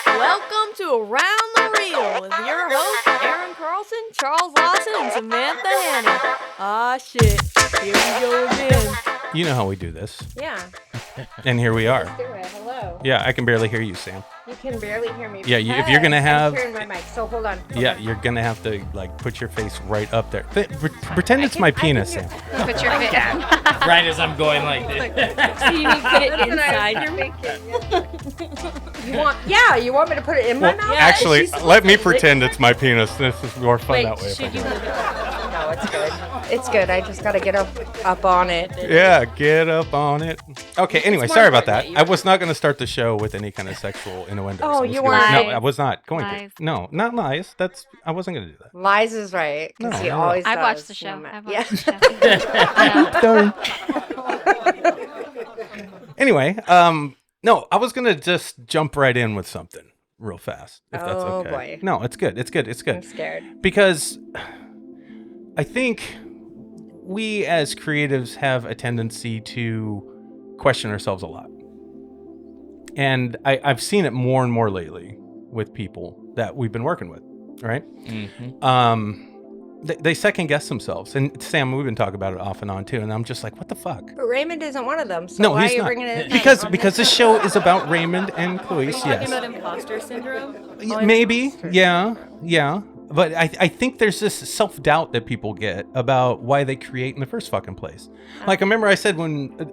Welcome to Around the Reel with your hosts, Aaron Carlson, Charles Lawson, and Samantha Hanna. Ah, shit. Here we go again. You know how we do this. Yeah. And here we are. Let's do it. Hello. Yeah, I can barely hear you, Sam. You can barely hear me. Yeah, if you're gonna have... I'm hearing my mic, so hold on. Yeah, you're going to have to, like, put your face right up there. Pretend it's my penis, Sam. Put your face Right as I'm going like this. So you put it inside your mouth? You want me to put it in my mouth? Actually, let me pretend it's my penis. This is more fun that way. Should you move it? No, it's good. It's good. I just got to get up on it. Yeah, get up on it. Okay, anyway, sorry about that. I was not going to start the show with any kind of sexual innuendos. Oh, you weren't? weren't? No, I was not going Lies. to. No, not lies. I wasn't going to do that. Lies is right. Because he No. always does. I've watched the show. No I've matter- watched the show. Anyway, no, I was going to just jump right in with something real fast, if that's Oh, okay. boy. No, it's good. It's good. It's good. I'm scared. Because I think we as creatives have a tendency to question ourselves a lot. And I've seen it more and more lately with people that we've been working with, right? Mm-hmm. They second guess themselves. And Sam, we've been talking about it off and on too. And I'm just like, what the fuck? But Raymond isn't one of them. So No, why he's are you not. bringing it Because this show is about Raymond and Chloes, Talking yes. about imposter syndrome? Maybe, yeah. But I think there's this self-doubt that people get about why they create in the first fucking place. Like, I remember I said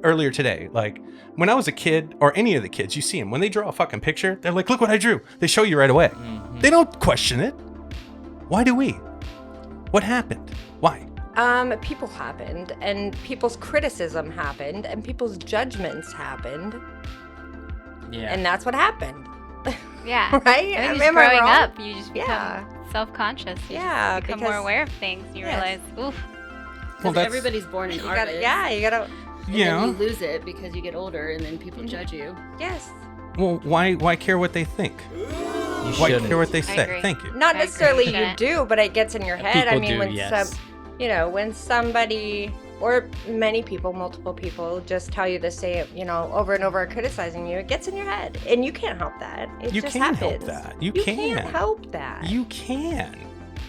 earlier today, like, when I was a kid, or any of the kids, you see them, when they draw a fucking picture, they're like, look what I drew. They show you right away. Mm-hmm. They don't question it. Why do we? What happened? Why? People happened, and people's criticism happened, and people's judgments happened, Yeah. and that's what happened. Yeah. Right? I think Am just I growing wrong? up, you just become Yeah. self-conscious. You Yeah, just become because- more aware of things. You Yes. realize, oof. Because everybody's born an You gotta, artist. yeah, you gotta, And Yeah. then you lose it because you get older and then people judge you. yes. Well, why care what they think? You Why shouldn't. care what they I say? agree. Thank you. Not I necessarily agree. you Shouldn't. do, but it gets in your head. I People mean, do, when yes. when somebody or many people, multiple people, just tell you the same, over and over criticizing you, it gets in your head, and you can't help that. It You just can't help happens. that. You can't can. help that. You can.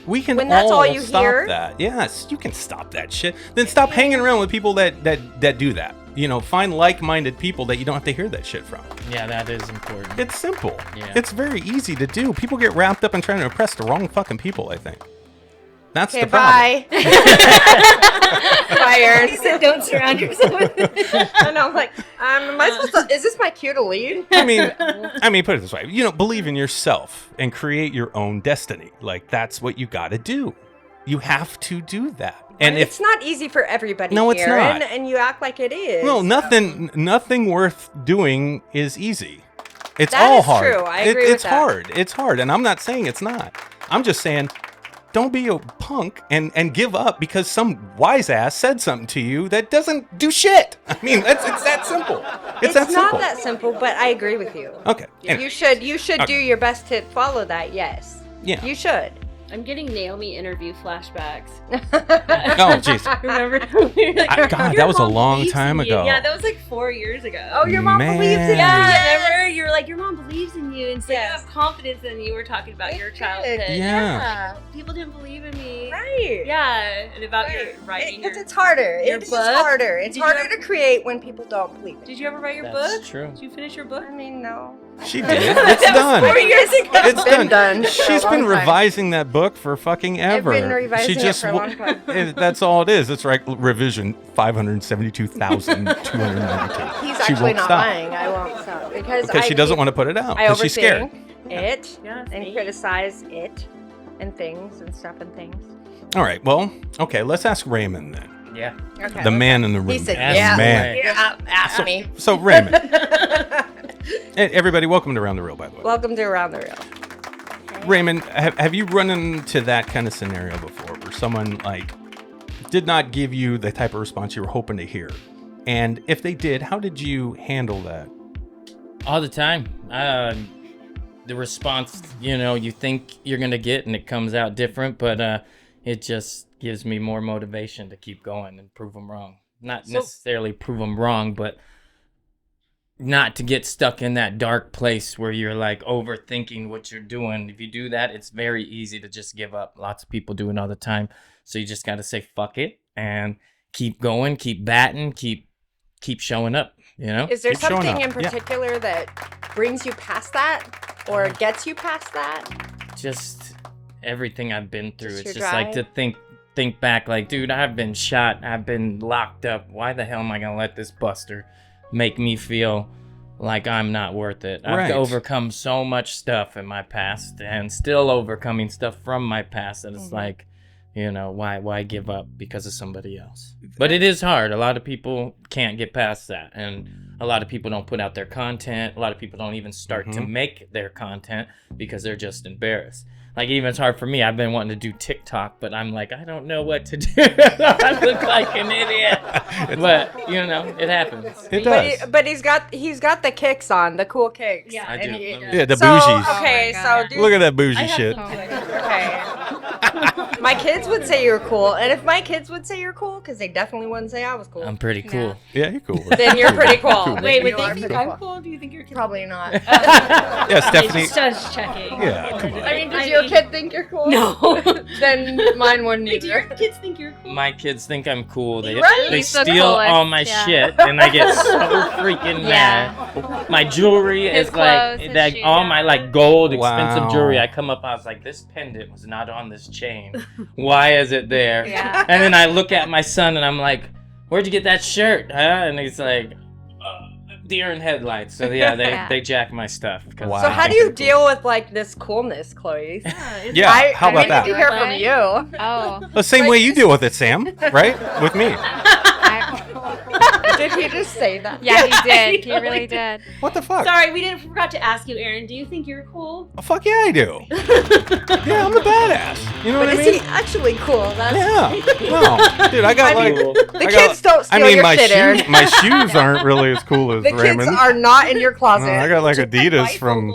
We can When that's all you stop hear? that. Yes, you can stop that shit. Then stop hanging around with people that do that. Find like-minded people that you don't have to hear that shit from. Yeah, that is important. It's simple. Yeah. It's very easy to do. People get wrapped up in trying to impress the wrong fucking people, I think. That's Okay, the problem. bye. Bye, Aaron. He said don't surround yourself with And I'm like, am I supposed to, is this my cue to leave? I mean, put it this way. Believe in yourself and create your own destiny. Like, that's what you got to do. You have to do that. And if It's not easy for everybody No, it's here, not. and you act like it is. no, nothing worth doing is easy. It's That all is hard. true. I agree with It's that. hard. It's hard, and I'm not saying it's not. I'm just saying, don't be a punk and give up because some wise ass said something to you that doesn't do shit. I mean, it's that simple. It's that not simple. that simple, but I agree with you. Okay. Anyway. You should do your best to follow that. Yes. Yeah. You should. I'm getting Naomi interview flashbacks. Oh, jeez. Remember? We were like, God, "Your that was a mom long believes time in you." ago. Yeah, that was like 4 years ago. Oh, your mom Man. believes in Yeah, you. remember? You were like, your mom believes in you, and so Yes. you have confidence in you. Were talking about your Good. childhood. Yeah. People didn't believe in me. Right. Yeah, and about your writing. Because it's harder. your It is book? harder. It's Did you harder ever- to create when people don't believe it. Did you ever write your That's book? true. Did you finish your book? I mean, no. She did. It's done. 4 years ago. It's been done. done for a She's long been time. revising that book for fucking ever. been revising she it just for a long time. That's all it is. It's like revision 572,292. He's She actually won't not stop. lying. I won't stop because She doesn't want to put it out I because she's scared. overthink it Yeah, and see? criticize it and things and stuff and things. All right. Well, okay. Let's ask Raymond then. Yeah. Okay. The man in the room. He said, Ask "Yeah, man. yeah, ask me." So Raymond. Hey, everybody, welcome to Round the Reel, by the way. Welcome to Around the Reel. Raymond, have you run into that kind of scenario before where someone like did not give you the type of response you were hoping to hear? And if they did, how did you handle that? All the time. The response, you think you're going to get and it comes out different, but it just gives me more motivation to keep going and prove them wrong. not necessarily prove them wrong, but not to get stuck in that dark place where you're like overthinking what you're doing. If you do that, it's very easy to just give up. Lots of people do it all the time. So you just got to say fuck it and keep going, keep batting, keep showing up, you know? Is there Keep showing something up. in particular that brings you past that or gets you past that? Just everything I've been through. Just It's your just like to drive? think back like, dude, I've been shot, I've been locked up. Why the hell am I going to let this buster make me feel like I'm not worth it? Right. I've overcome so much stuff in my past and still overcoming stuff from my past that it's like, you know, why give up because of somebody else? But it is hard. A lot of people can't get past that, and a lot of people don't put out their content. A lot of people don't even start to make their content because they're just embarrassed. Like, even it's hard for me. I've been wanting to do TikTok, but I'm like, I don't know what to do. I look like an idiot. But, you know, it happens. It does. But he's got the kicks on, the cool kicks. Yeah, I do. Yeah, the So, bougies. okay, Oh my so God. dude, Look at that I bougie have shit. some too. okay. My kids would say you're cool, and if my kids would say you're cool, because they definitely wouldn't say I was cool, I'm pretty cool. Yeah, you're cool. then you're pretty cool. Wait, would You they are think pretty I'm cool? Do you think your kid? Probably not. Yeah, Stephanie. Just checking. Yeah, come on. I mean, does your kid think you're cool? No. Then mine wouldn't Wait, do your either. kids think you're cool? My kids think I'm cool. They Right. they He's the steal coolest, all my yeah. shit, and I get so freaking mad. My jewelry His is like clothes, his like shoes, all yeah. my like gold expensive Wow. jewelry. I come up, I was like, this pendant was not on this chain. Why is it there? Yeah. And then I look at my son and I'm like, where'd you get that shirt? Huh? And he's like, deer in headlights. So yeah, Yeah. they jack my stuff. 'cause Wow. So they how do think you they're cool. deal with like this coolness, Chloe? Yeah, how about I that? need to hear from you. Oh. The same way you deal with it, Sam, right? With me. Did he just say that? Yeah, he did. He really did. What the fuck? Sorry, we forgot to ask you, Aaron. Do you think you're cool? Oh, fuck yeah, I do. Yeah, I'm a badass. You know But what I is mean? he actually cool? That's Yeah. No, dude, I got like. Cool. the I got- kids don't steal I mean, your my shit, Aaron. my shoes aren't really as cool as The kids Raymond. are not in your No, closet. I got like Adidas from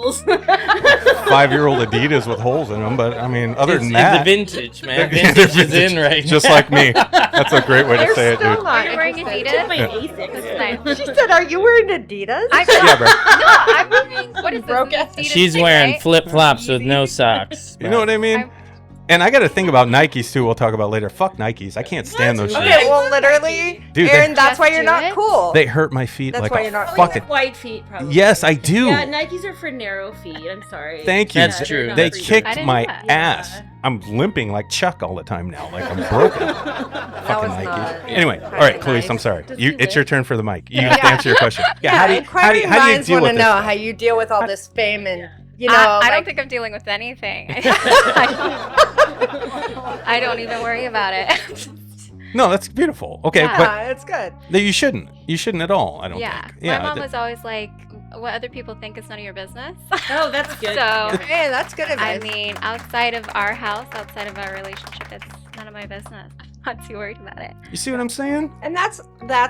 5-year-old Adidas with holes in them, but I mean, other than It's that, the vintage, man. Yeah, Vintage is in right now. just like me. That's a great way to They're say it, still dude. not Are you wearing interested. Adidas? My Yeah. Asics. That's nice. She said, "Are you wearing Adidas?" Yeah, bro. I'm wearing what is Broke this? ass- Adidas She's thing, wearing right? flip flops with no socks. You know what I mean? And I got to think about Nikes too. We'll talk about later. Fuck Nikes. I can't stand those shit. Okay, well, literally, Dude, Aaron, they- that's why Just you're do not it? cool. They hurt my feet That's like why a you're not Oh, fucking. you have wide feet, probably. Yes, I do. Yeah, Nikes are for narrow feet. I'm sorry. Thank you. That's they're true. not They for you. I kicked didn't my know that. ass. I'm limping like Chuck all the time now. Like I'm broken. That Fucking was Nikes. not Anyway, all very right, Chloe, nice. I'm sorry. Does You, he it's live? your turn for the mic. You have to answer your question. Yeah, how do you inquiring minds deal want with to this know stuff? how you deal with all this fame and you know. I like, don't think I'm dealing with anything. I don't even worry about it. No, that's beautiful. Okay, Yeah. but it's good. you shouldn't. You shouldn't at all. I don't Yeah. think. My mom was always like, what other people think is none of your business. Oh, that's good. So, Hey, that's good I advice. mean, outside of our house, outside of our relationship, it's none of my business. I'm not too worried about it. You see what I'm saying? And that's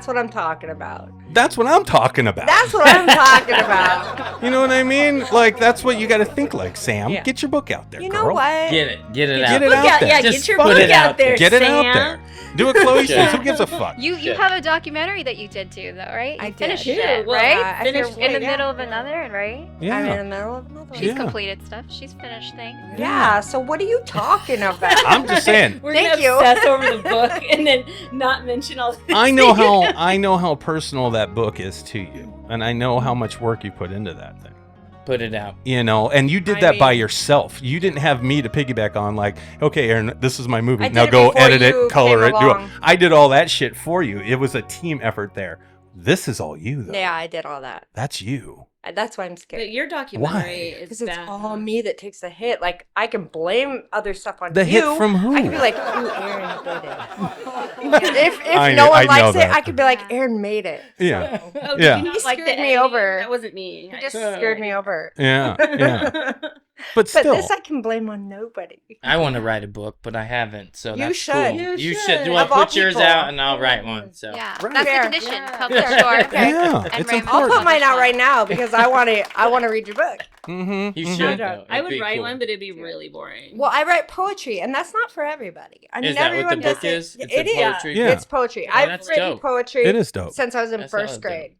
what I'm talking about. That's what I'm talking about. That's what I'm talking about. You know what I mean? Like that's what you got to think like, Sam. Yeah. Get your book out there, You girl. know what? Get it out. Get it Look out out, there. yeah, Just get your put book it out out there. there. Get it out Sam. there. Do what Chloe Yeah. says. Who gives a fuck? You Shit. have a documentary that you did too, though, right? I You did. finished Too. it, Well, right? I You're finished in the it, yeah. middle of another, right? Yeah. I'm in the middle of another one. She's Yeah. completed stuff. She's finished things. Yeah, so what are you talking about? I'm just saying. We're Thank gonna you. obsess over the book and then not mention all the I know how personal that book is to you, and I know how much work you put into that thing. Put it out. You know, and you did I that by mean- yourself. You didn't have me to piggyback on. Like, okay, Aaron, this is my movie. I did Now it go before edit you it, color came it, do it. along. I did all that shit for you. It was a team effort there. This is all you, though. Yeah, I did all that. That's you. That's why I'm But scared. your documentary Why? is Because it's bad. all me that takes the hit. Like, I can blame other stuff on The you. hit from who? I can be like, ooh, Aaron did it. if I no know- one I know likes it, that. I could be like, Aaron made it. Yeah. Oh, Yeah. did you not He like screwed the me ending? over. That wasn't me. He just scared me over. Yeah. Yeah. But still, this I can blame on nobody. I want to write a book, but I haven't. So You that's should. cool. You You should. should. Well, Of all put yours people. out, and I'll write one. So Yeah, Right. that's Fair. the condition. Yeah. Publish Fair. yours. Okay. yeah, And it's Raymond I'll important. put mine out Publish right now because I want to read your book. Mm-hmm. you mhm. should. Though. I It'd would be write cool. one, but it'd be really boring. Well, I write poetry, and that's not for everybody. I mean, Is that what everyone the book does is? it. It's It a is. poetry. Yeah. It's poetry. Oh, I've that's written dope. poetry It is dope. since I was in That's first dope. grade.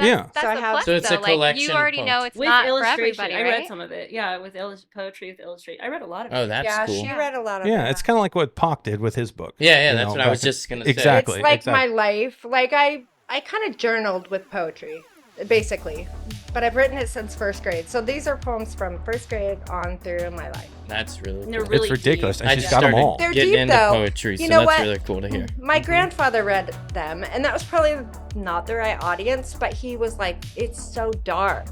Yeah. That's So I the have- plus, So it's a though. Like, collection you already of know it's with not for illustration, everybody, I right? read some of it. Yeah, with poetry with illustration. I read a lot of it. Oh, that's yeah, cool. she read a lot of Yeah, that. it's kind of like what Pock did with his book. Yeah, You that's know, what I was back- just gonna say. Exactly. It's like exactly. my life. Like I kind of journaled with poetry, basically. But I've written it since first grade. So these are poems from first grade on through my life. That's really And they're cool. really It's ridiculous, deep. and I she's just got them started all. They're getting deep, into though. poetry, You so know that's what? really cool to hear. My grandfather read them, and that was probably not the right audience, but he was like, it's so dark.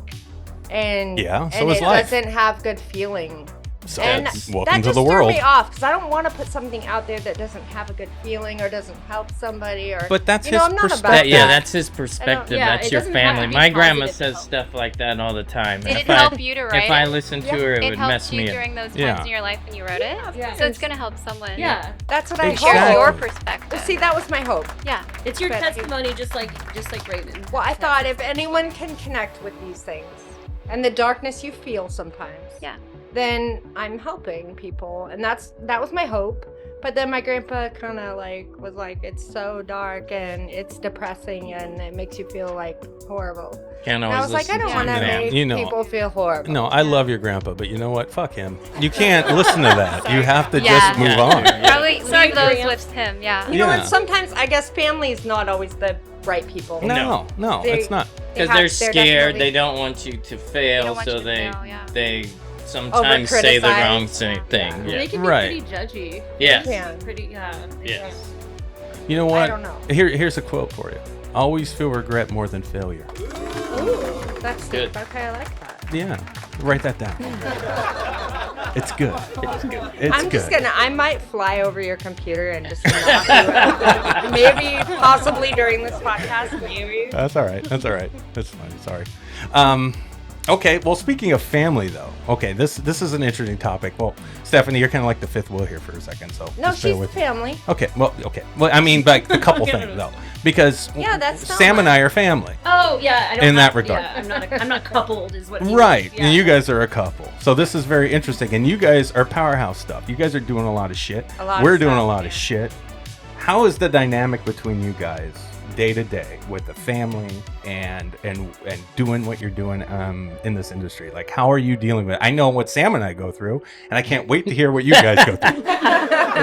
And, Yeah, so and is it life. doesn't have good feeling. So, And welcome that to just the threw world. me off because I don't want to put something out there that doesn't have a good feeling or doesn't help somebody or. But that's you know, his I'm not about perspective. Yeah, that. that's his perspective. yeah, That's it your doesn't have to family. be My grandma positive says help. stuff like that all the time. Did and it if I- help you to write If I it? listened to Yeah. her, it It would helped mess you me up. during those times Yeah. in your life when you wrote it? Yeah. So it's going to help someone Yeah, That's what I Exactly. share hope. your perspective. See, that was my hope. Yeah. it's your But- testimony, just like Raymond. Well, I thought if anyone can connect with these things and the darkness you feel sometimes, Yeah. then I'm helping people, and that was my hope. But then my grandpa kind of was like, it's so dark and it's depressing and it makes you feel like horrible. Can't And I always was like, I listen don't to want to them. make You know. people feel horrible. No, I love your grandpa, but you know what? Fuck him. You can't listen to that. You have to Yeah. just move Yeah. on. Yeah. Probably Sorry, leave those Gramps. with him. Yeah. You know Yeah. what? Sometimes I guess family is not always the right people. No, They- it's not. Because have- they're scared, definitely- they don't want you to fail, don't want so you to they fail, yeah. they sometimes say the wrong Over-criticize. thing. They Yeah. can be Right. pretty judgy. Yes. Yeah. Pretty, yeah. Yes. You know what? I don't know. Here's a quote for you. Always feel regret more than failure. Ooh, that's Good. deep. Okay, I like that. Yeah, write that down. It's good. It's good. It's I'm good. just gonna. I might fly over your computer and just knock you out. Maybe, possibly during this podcast. Maybe. That's all right. That's all right. That's fine. Sorry. Okay. Well, speaking of family, though. Okay, this is an interesting topic. Well, Stephanie, you're kind of like the fifth wheel here for a second, so No, just bear she's with me. family. Okay. Well, I mean, like a couple things though, because Yeah, that's Sam not and I are family. Oh yeah, I don't In that have- regard. Yeah, I'm not coupled, is what. he Right, means, yeah. and you guys are a couple, so this is very interesting. And you guys are powerhouse stuff. You guys are doing a lot of shit. A lot of We're doing stuff, a lot yeah. of shit. How is the dynamic between you guys day to day with the family and doing what you're doing in this industry? Like, how are you dealing with it? I know what Sam and I go through, and I can't wait to hear what you guys go through.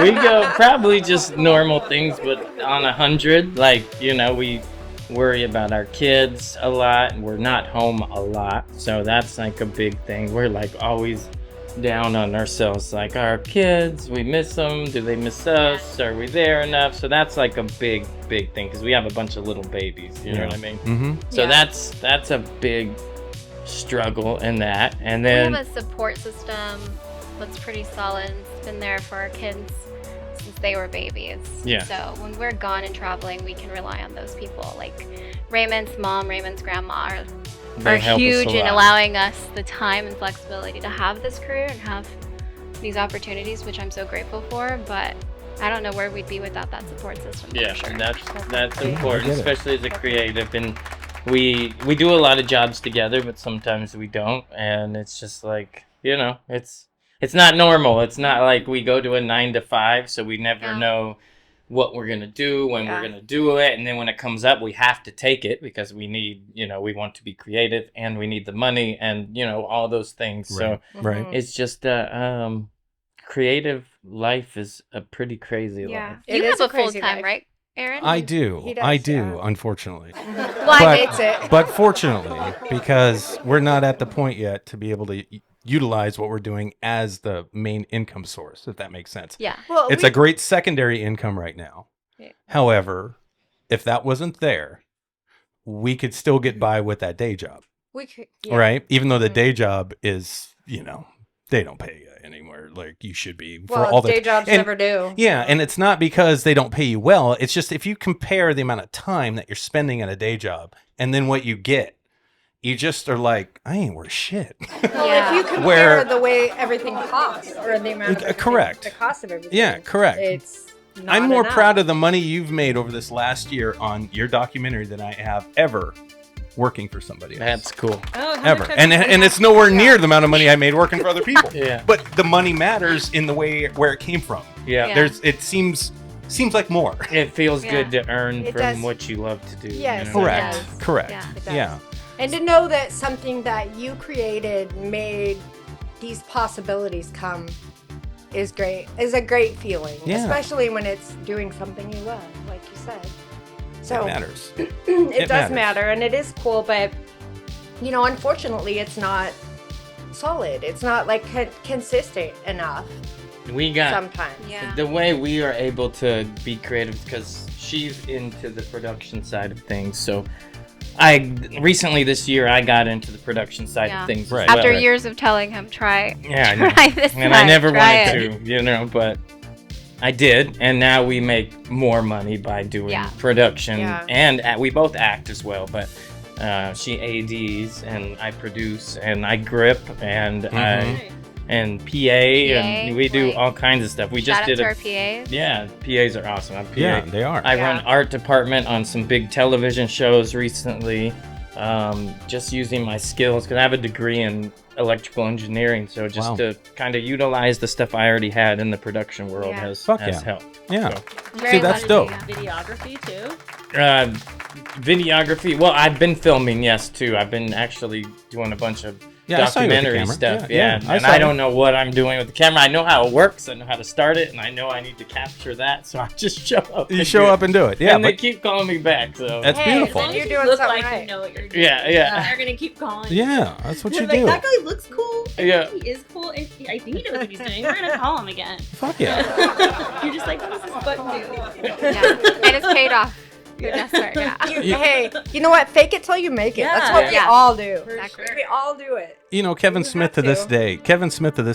We go probably just normal things, but on 100, like, we worry about our kids a lot, and we're not home a lot, so that's like a big thing. We're like always down on ourselves, like our kids, we miss them, do they miss us, are we there enough? So that's like a big thing, because we have a bunch of little babies, you know what I mean? Mm-hmm. So Yeah. that's a big struggle in that. And We then have a support system that's pretty solid. It's been there for our kids since they were babies. Yeah. So when we're gone and traveling, we can rely on those people. Like Raymond's mom, Raymond's grandma are they help us a huge in lot. allowing us the time and flexibility to have this career and have these opportunities, which I'm so grateful for. But I don't know where we'd be without that support system. Yeah, for sure. that's I important, get it. especially as a creative. And we do a lot of jobs together, but sometimes we don't. And it's just like, it's not normal. It's not like we go to a 9 to 5, so we never Yeah. know what we're gonna do when Yeah. we're gonna do it. And then when it comes up, we have to take it because we need, we want to be creative and we need the money and all those things. So Right. it's just creative life is a pretty crazy Yeah. life. It You is have a a full crazy time, life. right, Aaron? I do. He does, I do, yeah. unfortunately. Well, I hates it. But fortunately, because we're not at the point yet to be able to utilize what we're doing as the main income source, if that makes sense. Yeah. Well, It's a great secondary income right now. Yeah. However, if that wasn't there, we could still get by with that day job, we could, yeah. right? Even though the Mhm. day job is, they don't pay you anywhere like you should be for Well, all the day jobs and- never do. Yeah, and it's not because they don't pay you well. It's just if you compare the amount of time that you're spending at a day job and then what you get, you just are like, I ain't worth shit. Well, Yeah. if you compare Where- the way everything costs or the amount of everything, Correct. the cost of everything. Yeah, correct. It's not I'm more enough. proud of the money you've made over this last year on your documentary than I have ever working for somebody else. That's cool. Oh, how Ever. much And it's nowhere near the amount of money I made working for other people. Yeah. But the money matters in the way where it came from. Yeah. Yeah. It seems like more. It feels Yeah. good to earn It from does. what you love to do. Yes, you know? Correct. does. Correct. Yeah. It does. Yeah. And to know that something that you created made these possibilities come is great. Is a great feeling, Yeah. especially when it's doing something you love, like you said. So It matters. it It does matters. matter, and it is cool, but you know, unfortunately, it's not solid. It's not like consistent enough We got sometimes. Yeah. the way we are able to be creative because she's into the production side of things. So recently this year I got into the production side Yeah. of things. Right. As After well. years of telling him, try Yeah, try this. and I side, never try wanted it. to, you know, but I did, and now we make more money by doing Yeah. production, Yeah. and we both act as well. But she ADs, and I produce, and I grip, and Mhm. and PA, and we do like, all kinds of stuff. We Shout just out did to a our PAs. yeah, PAs are awesome. I'm PA. Yeah, they are. I Yeah. run art department on some big television shows recently. Just using my skills because I have a degree in electrical engineering, so just Wow. to kind of utilize the stuff I already had in the production world Yeah. has Fuck has yeah. helped. Yeah. So, Very that's lucky, dope. yeah. Videography too. videography. Well, I've been filming, yes, too. I've been actually doing a bunch of Yeah, I saw you with the documentary camera. stuff. Yeah, Yeah, yeah, I and saw I you. don't know what I'm doing with the camera. I know how it works. I know how to start it, and I know I need to capture that. So I just show up. You and show do up and do it. Yeah, and they but keep calling me back. So that's Hey, beautiful. then you're You doing look something like right. you know what you're doing. Yeah. They're gonna keep calling. Yeah, that's what you They're do. like, that guy looks cool. And Yeah. he is cool. And I think he knows what he's doing. We're gonna call him again. Fuck yeah. You're just like, what does this button do? Yeah. And it's paid off. Good effort, yeah. Hey, you know what? Fake it till you make it. That's Yeah. what we Yeah. all do. For Exactly. sure. We all do it. You know, Kevin You Smith to have this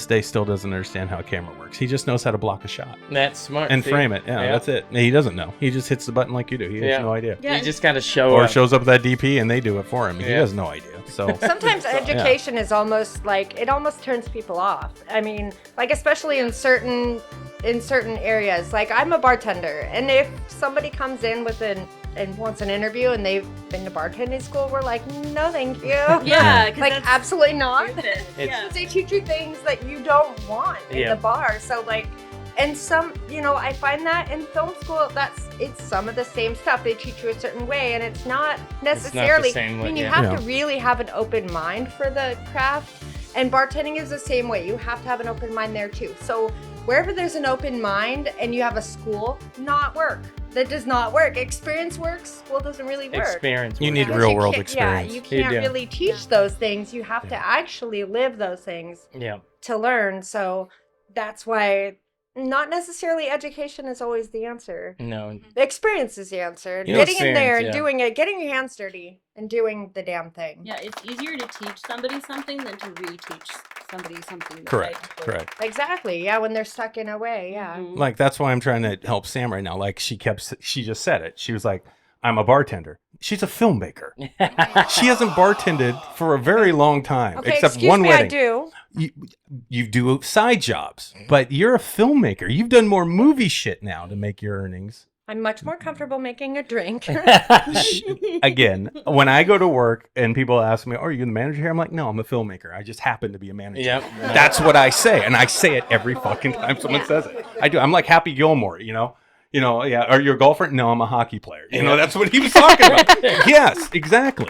to. day, still doesn't understand how a camera works. He just knows how to block a shot that's smart. and see? frame it. Yeah, that's it. He doesn't know. He just hits the button like you do. He has Yeah. no idea. Yeah. You just gotta show Or up. shows up with that DP and they do it for him. He Yeah. has no idea. So Sometimes education is almost like it almost turns people off. I mean, like especially in certain areas. Like I'm a bartender, and if somebody comes in and wants an interview and they've been to bartending school, we're like, no, thank you. Yeah. 'cause Like that's absolutely not. stupid. It's- Yeah. They teach you things that you don't want in Yeah. the bar. So like, and some, you know, I find that in film school, it's some of the same stuff. They teach you a certain way, and it's not necessarily. same I way, mean, you yeah. have Yeah. to really have an open mind for the craft, and bartending is the same way. You have to have an open mind there too. So wherever there's an open mind and you have a school, not work. That does not work. Experience works. School doesn't really work. Experience. You works. need Because real you world can't- experience. Yeah, you can't do. really teach those things. You have to actually live those things Yeah. to learn. So that's why not necessarily education is always the answer. No. Experience is the answer. Yeah. Getting in there Experience, and yeah. doing it, getting your hands dirty and doing the damn thing. Yeah, it's easier to teach somebody something than to reteach somebody something. that, correct, like, correct. Exactly. Yeah, when they're stuck in a way. Yeah. Mhm. Like that's why I'm trying to help Sam right now. Like she just said it. She was like, I'm a bartender. She's a filmmaker. She hasn't bartended for a very long time, Okay, except excuse one me, wedding. I do. You do side jobs, but you're a filmmaker. You've done more movie shit now to make your earnings. I'm much more comfortable making a drink. Again, when I go to work and people ask me, "Oh, are you the manager here?" I'm like, "No, I'm a filmmaker. I just happen to be a manager." Yep. That's what I say, and I say it every fucking time someone Yeah. says it. I do. I'm like Happy Gilmore, you know. Yeah. Are you a golfer? No, I'm a hockey player. You know, Yeah. that's what he was talking about. Yes, exactly.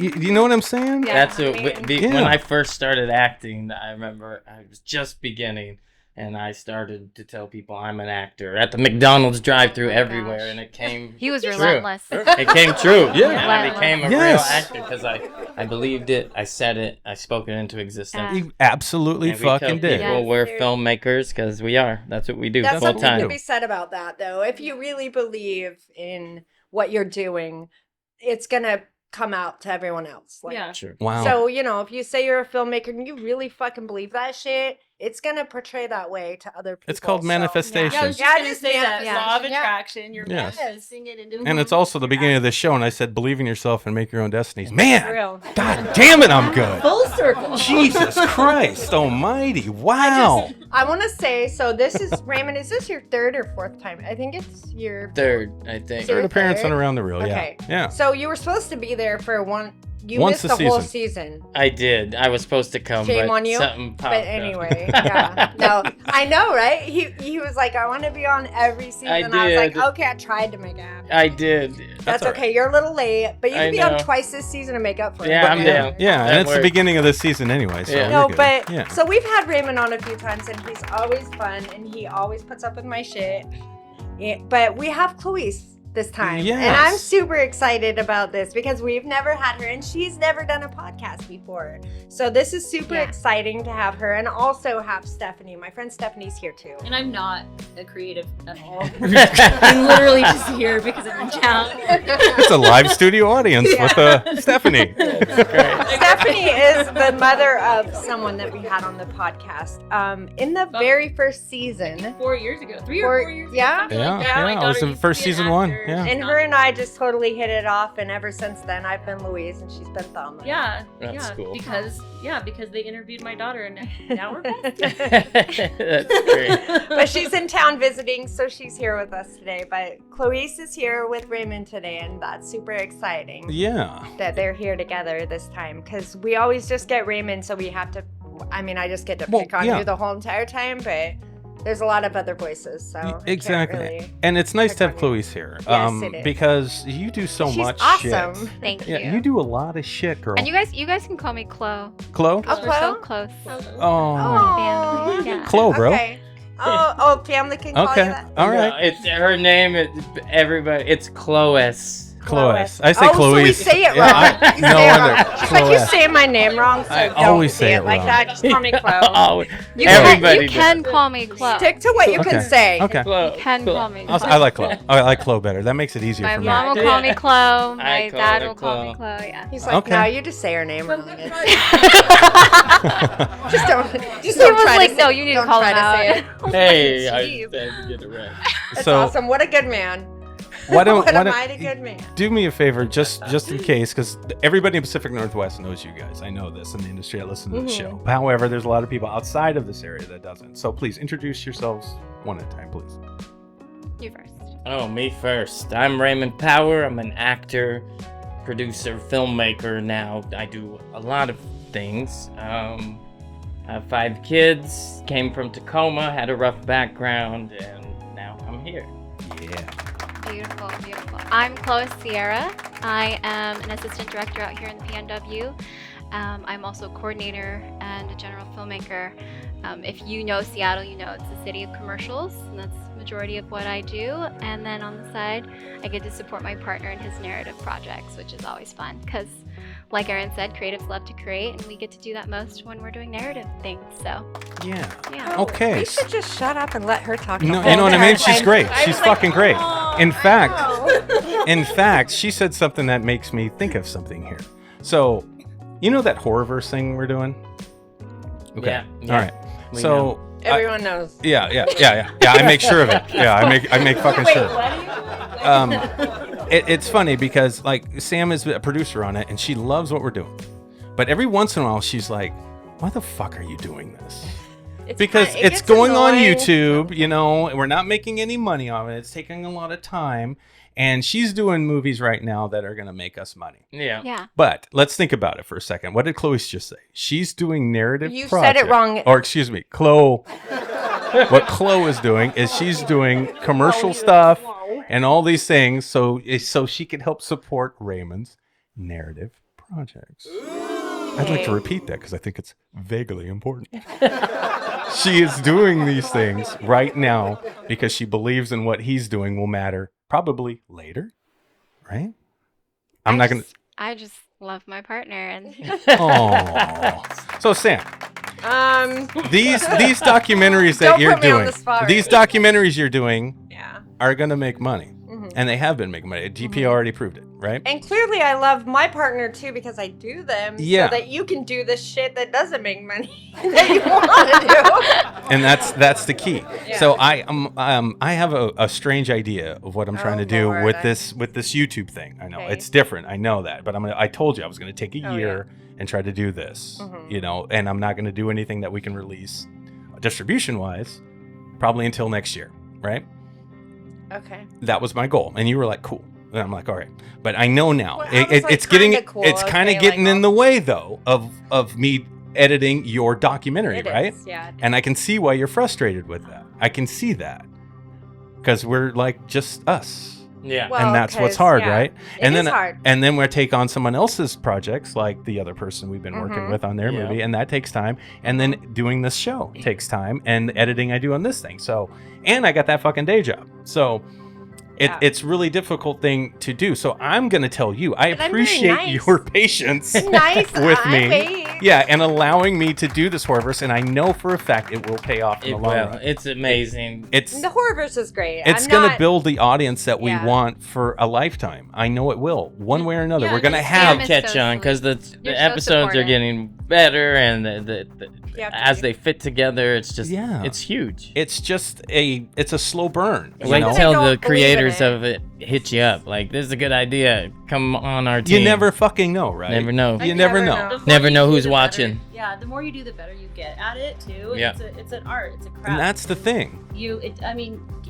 You know what I'm saying? Yeah. That's I what mean- when I first started acting. I remember I was just beginning, and I started to tell people I'm an actor at the McDonald's drive-through my everywhere, gosh. and it came. He was true. relentless. It came true. Yeah. And I became a Yes. real actor because I believed it. I said it. I spoke it into existence. Yeah. He absolutely And we tell fucking did. people Yes. we're filmmakers because we are. That's what we do That's full something time. to be said about that, though. If you really believe in what you're doing, it's gonna come out to everyone else. Like, Yeah. Sure. Wow. So, you know, if you say you're a filmmaker and you really fucking believe that shit, it's gonna portray that way to other people. It's called so- manifestation. Yeah, I was Yeah, just it gonna is say that yeah. law of Yeah. attraction. You're Yes. manifesting it into And it's also the beginning of this show, and I said, believe in yourself and make your own destinies. Man, Real. God damn it, I'm good. full circle. Jesus Christ almighty. Wow. I want to say, so this is, Raymond, is this your 3rd or 4th time? I think it's your... Third, I think. Third. Third appearance on Around the Reel, Okay. yeah. So you were supposed to be there for one... You Once missed a the whole season. season. I did. I was supposed to come, Shame but on you. something popped But up. anyway, yeah. No, I know, right? He was like, I want to be on every season. I was like, did. okay, I tried to make it happen. I did. That's all okay. You're a little late, but you I can be on know. twice this season to make up for it. Yeah, But I'm yeah. down. Yeah, and That it's the works. beginning of the season anyway, so Yeah. No, you're good. but yeah. so we've had Raymond on a few times, and he's always fun, and he always puts up with my shit. Yeah, but we have Chloes this time, and I'm Yes. super excited about this because we've never had her, and she's never done a podcast before. So this is super Yeah. exciting to have her, and also have Stephanie. My friend Stephanie's here too. And I'm not a creative at all. I'm literally just here because I'm in town. It's a live studio audience with Stephanie. Stephanie is the mother of someone that we had on the podcast. In the very first season. 4 years ago, 3 or 4 years ago. Yeah? something Yeah, like that. yeah, My it was daughter the used to first be an season 1, actor. yeah. And her and I just totally hit it off, and ever since then, I've been Louise, and she's been Thelma. Yeah, That's yeah, cool. because they interviewed my daughter, and now we're best. That's great. But she's in town visiting, so she's here with us today. But Chloes is here with Raymond today, and that's super exciting Yeah. that they're here together this time. Because we always just get Raymond, so we have to. I mean, I just get to Well, pick on yeah. you the whole entire time, but there's a lot of other voices, so I can't Exactly. really- And it's nice pick to have on you. Chloes here. Yes, it is. Because you do so She's much awesome. shit. Thank Yeah, you. you do a lot of shit, girl. And you guys can call me Chloe. Chloe? Oh, We're so Chloe? close. Oh. Family. Yeah. Chloe, bro. Okay. Oh, family can call Okay. you that. All No, right. it's her name. Everybody. It's Chloes. Chloes. I say Oh, Chloes. so we say it Yeah, wrong. I- You no say it wonder. wrong. She's like, you Chloes. say my name wrong, so I don't always say say it it like wrong. that. Just call me Chloe. Oh, You everybody can does. call me Chloe. Stick to what you Okay. can say. Okay. Chloe. You can Chloe. call me. I like Chloe. I like Chloe better. That makes it easier My for me. mom will call me Chloe. I My call dad her will call me Chloe. Chloe. Yeah. He's like, Okay. no, you just say her name wrong. Just He don't was try like, to no, say, you need don't to call try him to say out. it. Hey, I Jeez. had to get it right. That's So- awesome. What a good man. Why don't, What why a don't mighty good man. do me a favor, just in case, because everybody in Pacific Northwest knows you guys. I know this in the industry. I listen to the show. However, there's a lot of people outside of this area that doesn't. So please introduce yourselves one at a time, please. You first. Oh, me first. I'm Raymond Power. I'm an actor, producer, filmmaker now. I do a lot of things. I have 5 kids, came from Tacoma, had a rough background, and now I'm here. Yeah. Beautiful, beautiful. I'm Chloes Ciara. I am an assistant director out here in the PNW. I'm also a coordinator and a general filmmaker. If you know Seattle, you know it's a city of commercials, and that's the majority of what I do. And then on the side, I get to support my partner in his narrative projects, which is always fun because, like Erin said, creatives love to create, and we get to do that most when we're doing narrative things. So, Yeah. yeah. Okay. You should just shut up and let her talk. the No, whole you know what I mean? time. She's great. I She's was like, fucking great. "Oh, In I fact, know." in fact, she said something that makes me think of something here. So, you know that horrorverse thing we're doing? Okay. Yeah, yeah. All right. We So, Everyone knows. yeah. I make sure of it. Yeah, I make fucking Wait, sure. what? It's funny because like Sam is a producer on it and she loves what we're doing, but every once in a while she's like, "Why the fuck are you doing this?" Because it it's gets going on annoying. YouTube, you know, and we're not making any money on it. It's taking a lot of time, and she's doing movies right now that are gonna make us money. Yeah. Yeah. But let's think about it for a second. What did Chloe just say? She's doing narrative. You said it project- wrong. Or excuse me, Chloe. What Chloe is doing is she's doing commercial stuff and all these things, so she can help support Raymond's narrative projects. I'd like to repeat that because I think it's vaguely important. She is doing these things right now because she believes in what he's doing will matter probably later, right? I just love my partner, and Oh, so Sam, these documentaries that Don't you're put me on doing, the spot. these documentaries you're doing Yeah. are gonna make money. Mhm. And they have been making money. GP already proved it, right? And clearly I love my partner too because I do them Yeah. so that you can do the shit that doesn't make money that you want to do. And that's the key. Yeah. So I have a strange idea of what I'm trying to do Lord, with this YouTube thing. I know Okay. it's different. I know that, but I told you I was going to take a Oh, year and try to do this, Mhm. you know, and I'm not going to do anything that we can release distribution wise probably until next year, right? Okay. That was my goal, and you were like, cool. And I'm like, all right, but I know now Well, I was, like, it's getting kinda cool. it's I was kind of saying, getting like, in the way though of me editing your documentary, It right? is, yeah. And I can see why you're frustrated with that. I can see that because we're like just us. Yeah. Well, And that's what's 'cause, hard, yeah, right? it And is then hard. and then we take on someone else's projects, like the other person we've been working Mhm. with on their Yeah. movie, and that takes time. And then doing this show takes time, and editing I do on this thing. So, and I got that fucking day job. So, Yeah. it's really difficult thing to do. So I'm gonna tell you, I But I'm very appreciate nice. your patience Nice. with I me. made- Yeah, and allowing me to do this horrorverse, and I know for a fact it will pay off in It the long will. run. It's amazing. It's The Horrorverse is great. it's I'm going to not- build the audience that we Yeah. want for a lifetime. I know it will, one way or another. Yeah, We're going to this have is catch so on sweet. because the You're so episodes are supportive. getting better, and the You have to as be- they fit together, it's just Yeah. it's huge. it's just it's a slow burn. you Wait know? They till don't the believe creators in it. of it hit you up. Like, this is a good idea. Come on our team. You never fucking know, right? never know. You never know. The more Never you know do, who's the watching. better- yeah, the more you do, the better you get at it too. And Yeah. it's an art. It's a craft. And that's the thing.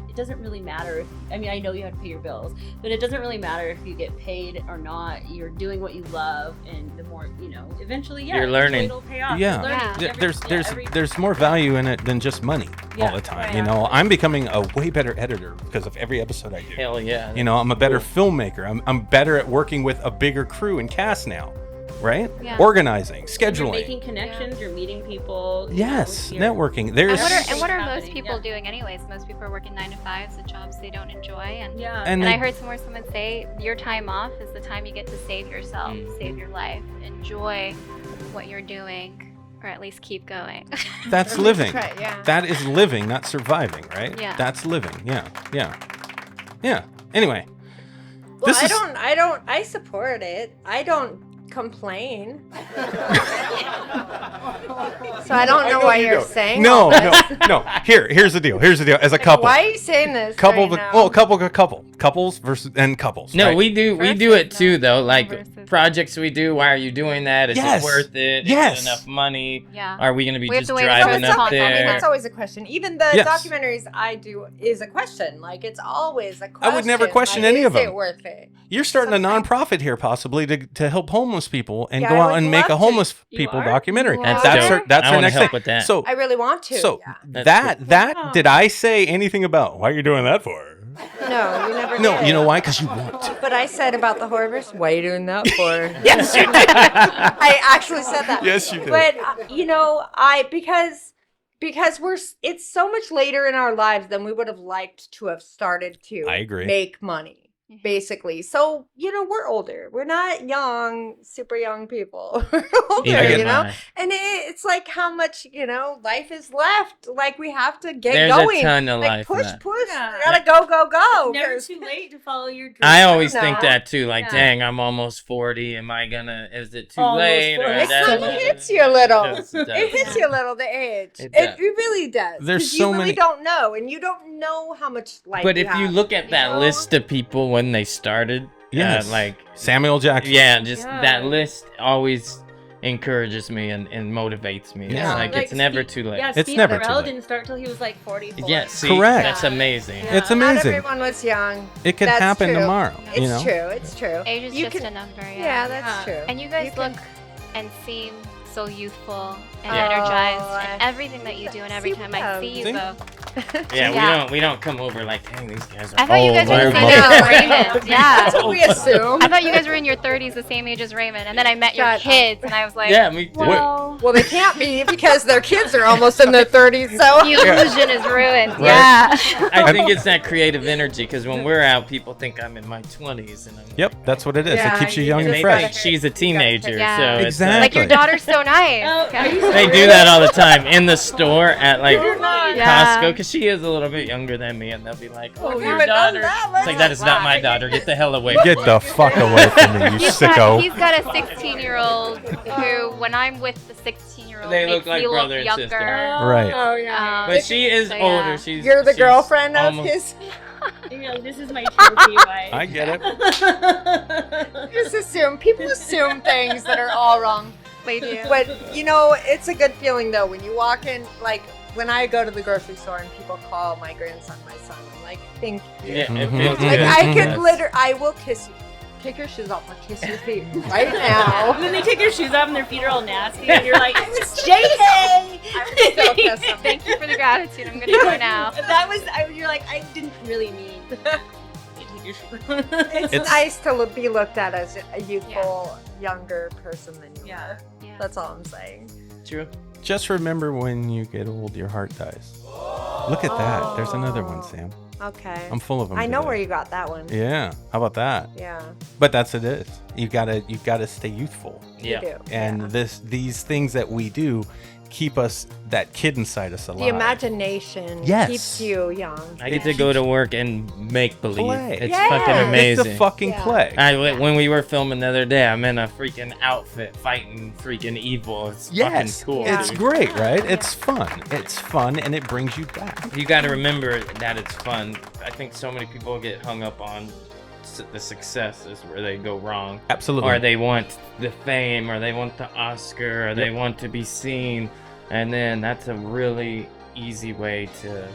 It doesn't really matter if, I know you have to pay your bills, but it doesn't really matter if you get paid or not. You're doing what you love, and the more, eventually, You're eventually learning. it'll pay off. Yeah. You're learning. Yeah. There's more value in it than just money all Yeah. the time. Yeah. You know, I'm becoming a way better editor because of every episode I do. Hell yeah. You know, I'm a better filmmaker. I'm better at working with a bigger crew and cast now, right? Yeah. Organizing, You're scheduling. making connections. You're meeting people. Yes, you're- networking. And There's what are most happening, people yeah. doing anyways? Most people are working 9 to 5s, the jobs they don't enjoy, and Yeah. and And I they- heard someone say, your time off is the time you get to save yourself, save your life, enjoy what you're doing, or at least keep going. that's living. Right, yeah. That is living, not surviving, right? Yeah. That's living. Yeah. Yeah. Yeah. Anyway, Well, this is I support it. I don't complain. So I don't know why you're saying no, all this. no. Here's the deal. Here's the deal. As a couple, Why are you saying this? couple, right now? well, couples versus and couples. No, right? we do Versus it too though. Like versus. projects we do. Why are you doing that? Is Yes. it worth it? Yes. Is it enough money? Yeah. Are we gonna be We have just to wait driving until it's it's up always, I mean, there? that's always a question. Even the Yes. documentaries I do is a question. Like, it's always a question. I would never question Like, any of is them. it worth it? You're starting a Sometimes. nonprofit here, possibly to help homeless people and Yeah, go I out would and make a love to. homeless You people are? documentary. You That's That's dope. her. That's I her wanna next help thing. with that. So I really want to. so yeah. That's that Wow. did I say anything about why you're doing that for? No, you never No, did. you know why? Because you want to. But I said about the Horrorverse, why are you doing that for? Yes, you did. I actually said that. Yes, you did. But because it's so much later in our lives than we would have liked to have started to I agree. make money. Basically. So, we're older. We're not young, super young people. We're older, Neither you am know? I. And it's like how much, life is left. Like we have to get There's going. a ton of like life push, left. push. Yeah. We gotta go. It's never 'cause- too late to follow your dreams. I always No. think that too. Like, Yeah. dang, I'm almost 40. Is it too Almost late? 40. It That's kind of so- hits you a little. It does. It hits you a little, the age. It It does. really does. There's 'Cause so you really many- don't know, and you don't know how much life But if you have, look at that know? list of people when they started, Yes. like, Samuel Jackson. yeah, just Yeah. that list always encourages me and motivates me. Yeah. It's like it's never too late. Yeah, It's Steve never too Carell late. didn't start till he was like 44. Yeah, see, Correct. That's amazing. Yeah. It's Not amazing. everyone was young. It could That's happen true. tomorrow. It's you know? true. It's true. Age is You just can- a number, Yeah, that's Yeah. true. And you guys You can- look and seem so youthful and Yeah. energized, Oh, and everything that you do, and every see, time I see you See? go. Yeah, Yeah. we don't come over like, dang, these guys are I thought you guys were old. the same They're age as mother- Raymond. Yeah. That's what we assume. I thought you guys were in your 30s, the same age as Raymond, and then I met your Shut up. kids, and I was like, Yeah, me too. whoa, Well, they can't be because their kids are almost in their 30s. So the illusion is ruined. Right. Yeah. I think it's that creative energy because when we're out, people think I'm in my 20s, and I'm Yep, that's what it is. Yeah, it keeps you you young just and they gotta- fresh. think she's a teenager. Yeah. So it's Exactly. Like your daughter's so nice. Oh, are you They do that all the time in the store at like Yeah. Costco, because she is a little bit younger than me, and they'll be like, "Oh, your haven't done daughter." that, It's like, that is not my daughter. Get the hell away. Get the fuck away from me, you sicko. He's got a 16-year-old who, when I'm with the 16-year-old, They makes look like me look brother and younger. sister. Right. Oh yeah. But she is So, yeah. older. She's You're the she's girlfriend of almost- his. This is my trophy wife. I get it. Just assume. People assume things that are all wrong. They do. But you know, it's a good feeling though when you walk in. Like when I go to the grocery store and people call my grandson my son, I'm like, thank you. Yeah, it Mhm. feels Like, Like good. I Yes. could I will kiss you. Take your shoes off. I'll kiss your feet right now. And then they take their shoes off and their feet are all nasty, and you're like, "It's J-Day." Still kiss them. Thank you for the gratitude. I'm gonna go now. You're like, I didn't really mean. You take your shoes off. It's nice to be looked at as a youthful, younger person than you are. Yeah. That's all I'm saying. True. Just remember, when you get old, your heart dies. Look at that. There's another one, Sam. Okay. I'm full of them. I know today. where you got that one. Yeah. How about that? Yeah. But that's it is. You gotta stay youthful. Yeah. You do. And yeah. these things that we do keep us, that kid inside us, alive. The imagination Yes. keeps you young. I get to go to work and make believe. Play. It's Yeah. fucking It's amazing. It's the fucking Yeah. play. When we were filming the other day, I'm in a freaking outfit fighting freaking evil. It's Yes, fucking cool. Yeah. it's dude. great, right? It's fun. It's fun, and it brings you back. You got to remember that it's fun. I think so many people get hung up on the success is where they go wrong. Absolutely. Or they want the fame, or they want the Oscar, or they Yep. want to be seen. And then that's a really easy way to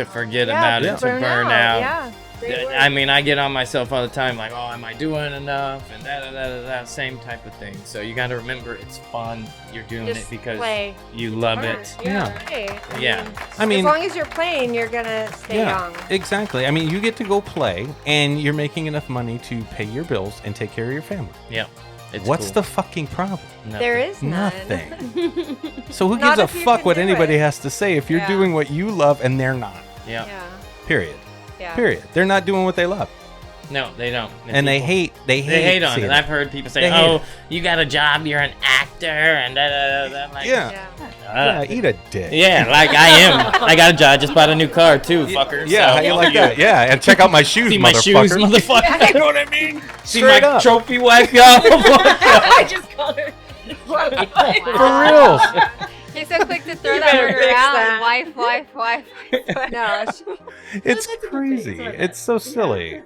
forget about Yeah. it, to burn out. Yeah. They would. I mean, I get on myself all the time, like, oh, am I doing enough? And that same type of thing. So you got to remember, it's fun. You're doing Just it because play. you love Fun. it. Yeah. Hey, Yeah. I mean, as long as you're playing, you're gonna stay young. exactly. I mean, you get to go play, and you're making enough money to pay your bills and take care of your family. Yeah. It's What's cool. the fucking problem? Nothing. There is none. Nothing. So who Not gives a if you fuck can what do anybody it. has to say if you're Yeah. doing what you love and they're not? Yeah. Yeah. Period. Yeah. Period. They're not doing what they love, No, they don't. and they people- hate. They They hate on seeing it. I've heard people say, They hate "Oh, it. you got a job, you're an actor," and da da da. I'm like, Yeah. Yeah. Yeah. Eat a dick. yeah, like I am. I got a job. I just bought a new car too, fucker. Yeah. so How you fuck like that? Yeah. And check out my shoes, See my motherfucker. shoes, motherfucker. You know what I mean? See Straight my up. trophy wife, y'all. I just called her. For reals. You're so quick to throw You that better word fix around. that. Wife. No. It's crazy. It's so silly.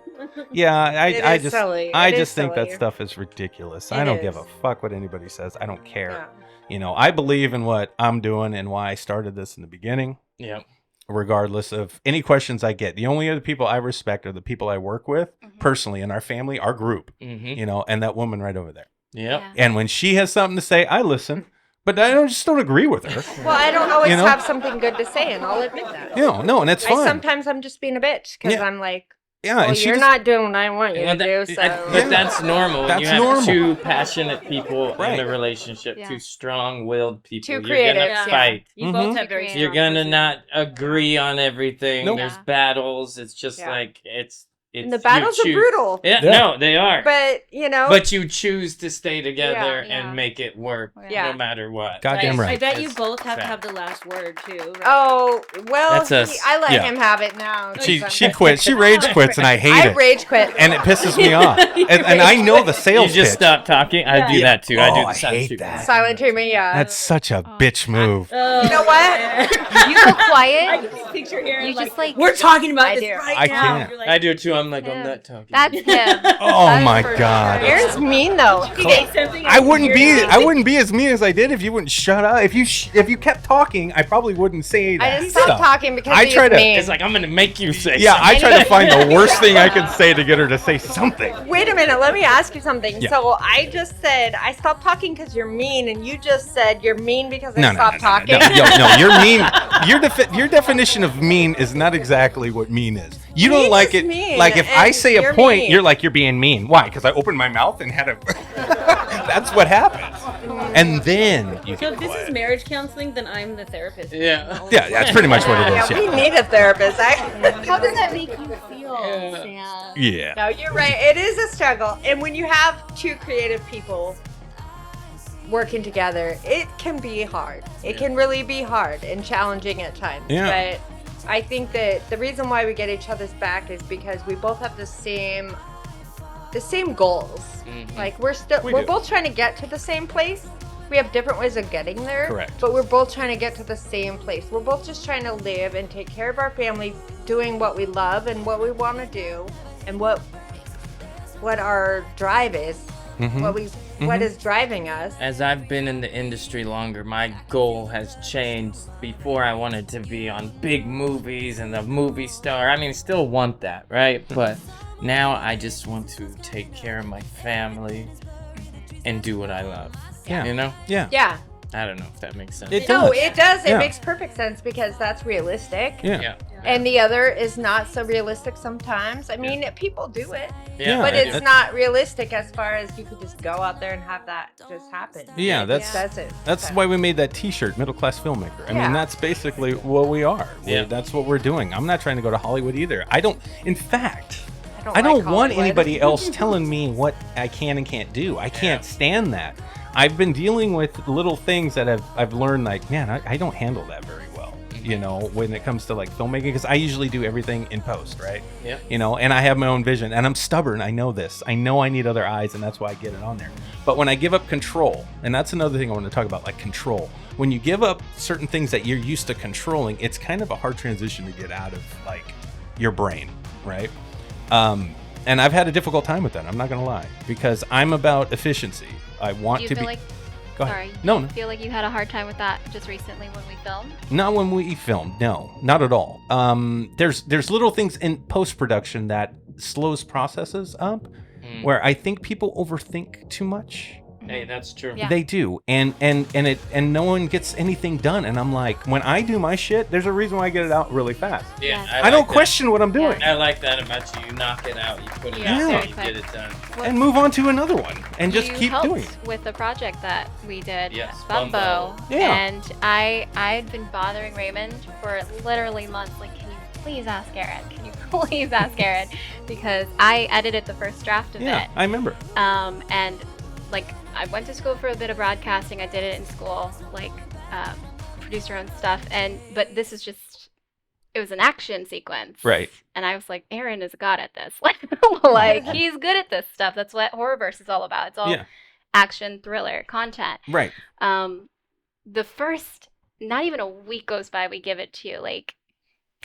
Yeah. I It is just. silly. I It is just think that silly. stuff is ridiculous. It I don't give is. a fuck what anybody says. I don't care. Yeah. You know, I believe in what I'm doing and why I started this in the beginning, Yeah. regardless of any questions I get. The only other people I respect are the people I work with personally in our family, our group, Mm-hmm. you know, and that woman right over there. Yep. And when she has something to say, I listen, but I just don't agree with her. Well, I don't always You know? have something good to say, and I'll admit that. No, and it's fun. Sometimes I'm just being a bitch because Yeah. I'm like, Yeah, well, and she you're just, not doing what I want you Well, to do. So but that's normal. That's you have normal. two passionate people Right. in a relationship, Yeah. two strong-willed people. Two You're creatives, gonna yeah. fight. You Mhm. both have very. You're You're strong gonna not agree on everything. Nope. There's Yeah. battles. It's just Yeah. like it's. and the battles are brutal. Yeah, Yeah. no, they are. But you know, But you choose to stay together Yeah. and make it work, Yeah. no matter what. Goddamn I right. bet you It's both have to fact. have the last word too. Right? oh well, That's us. I let Yeah. him have it now. she quits. She rage quits, and I hate I it. rage quit, And it pisses me off. And I know the You sales just pitch. stop talking. I do Yeah. that too. I do Oh, the I silent hate treatment. that. silent treatment. Yeah, That's such a bitch move. Oh, You know what? You go I quiet. can picture here. You just like. we're talking about I this do. right I now. can't. You're like, I do it too. I'm like, I'm Yeah. not talking. That's him. Oh That's my for God. sure. Aaron's mean though. you say something. I wouldn't hear be. you. I wouldn't be as mean as I did if you wouldn't shut up. If you kept talking, I probably wouldn't say that I just stopped stuff. talking because I he's try to- mean. It's like I'm gonna make you say. Yeah, I something. try to find the worst thing I could say to get her to say something. Wait a minute, let me ask you something. Yeah. So I just said I stopped talking because you're mean, and you just said you're mean because I No, stopped talking. No, you're mean. Your definition of mean is not exactly what mean is. You don't Mean like is it. mean, Like if I and say a you're point, mean. you're like you're being mean. Why? Because I opened my mouth and had a. That's what happens. And then you So get if this is quiet. marriage counseling, then I'm the therapist. Yeah. Yeah, that's pretty much what it Yeah, is. we Yeah. need a therapist. How does that make you feel, Yeah. Sam? Yeah. No, you're right. It is a struggle, and when you have two creative people, working together, it can be hard. It can really be hard and challenging at times. Yeah. But I think that the reason why we get each other's back is because we both have the same goals. Mhm. Like we're do. both trying to get to the same place. We have different ways of getting there. Correct. But we're both trying to get to the same place. We're both just trying to live and take care of our family, doing what we love and what we want to do, and what our drive is. What is driving us. As I've been in the industry longer, my goal has changed. Before I wanted to be on big movies and the movie star. I mean, still want that, right? But now I just want to take care of my family and do what I love. Yeah. You know? Yeah. Yeah. I don't know if that makes sense. It No, does. it does. It Yeah. makes perfect sense because that's realistic. Yeah. Yeah. And the other is not so realistic sometimes. I mean, people do it, Yeah, but I it's do. not realistic as far as you could just go out there and have that just happen. Yeah, It that's- doesn't. That's So- why we made that T-shirt, Middle Class Filmmaker. I Yeah. mean, that's basically what we are. Yeah. That's what we're doing. I'm not trying to go to Hollywood either. In fact, I like don't want Hollywood. anybody else telling me what I can and can't do. I can't stand that. I've been dealing with little things that I've learned, like, man, I don't handle that very well, you know, when it comes to like filmmaking, because I usually do everything in post, right? Yeah. You know, and I have my own vision, and I'm stubborn. I know this. I know I need other eyes, and that's why I get it on there. But when I give up control, and that's another thing I want to talk about, like control. When you give up certain things that you're used to controlling, it's kind of a hard transition to get out of like your brain, right? And I've had a difficult time with that. I'm not gonna lie, because I'm about efficiency. I want Do you to feel be. like Go ahead. sorry? No, Do you feel like you had a hard time with that just recently when we filmed? not when we filmed. No, not at all. There's little things in post production that slows processes up, where I think people overthink too much. Hey, that's true. Yeah. They do, and no one gets anything done. And I'm like, when I do my shit, there's a reason why I get it out really fast. Yeah. Yeah. I don't like that. question what I'm doing. I like that about you. You knock it out. You put it Yeah. out Yeah. and you get it done. And move on to another one, and just You keep helped doing it. with the project that we did, Yes, Bumbo. Bumbo. Yeah. And I'd been bothering Raymond for literally months. Like, can you please ask Aaron? Can you please ask Aaron? Because I edited the first draft of Yeah, it. I remember. And like I went to school for a bit of broadcasting. I did it in school, like producer and stuff. But this is just, it was an action sequence, Right. And I was like, Aaron is a god at this. Like he's good at this stuff. That's what Horrorverse is all about. It's all Yeah. action thriller content. Right. The first, not even a week goes by, we give it to you. Like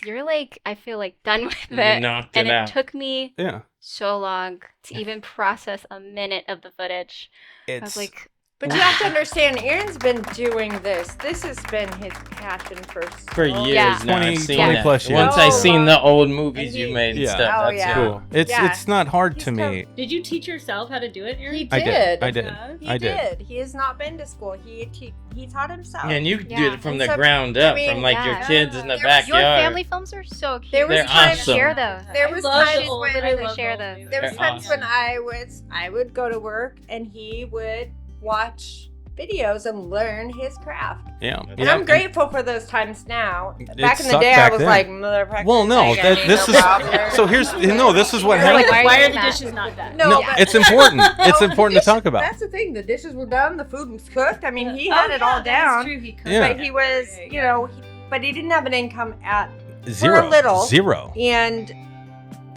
you're like, I feel like done with You it. knocked And it it out. took me Yeah. so long to even process a minute of the footage. I It's was like, But you have to understand, Aaron's been doing this. This has been his passion for For years Yeah. now. 20 I've seen 20 that. plus years. Once I Oh, seen the old movies and you he- made and Yeah. stuff. Oh, That's yeah. cool. Yeah. It's not hard to He's me. Did you teach yourself how to do it, Aaron? He I did. did. I did. Yeah. He I did. did. He has not been to school. He taught himself. And you did Yeah. it from And the so- ground I up, mean, from like your yeah. kids in the There was- your backyard. family films are so cute. There was They're times awesome. Share those. There I was love times those. when- Literally I love share those those. There was They're times awesome. when I would go to work and he would watch videos and learn his craft. Yeah. And Yeah. I'm grateful for those times now. It Back in the sucked day, I back was then. like, motherfucker. Well, no, I got this no is problem." so. Here's this is what You're happened. like, Why why are are you the not? dishes not done? No, No, but- it's important. It's No, important the to talk dishes- about. That's the thing. The dishes were done. The food was cooked. I mean, he Oh, had it all yeah, down. That's true. He could. Yeah. But he was, you know, but he didn't have an income at. Zero. little. Zero. And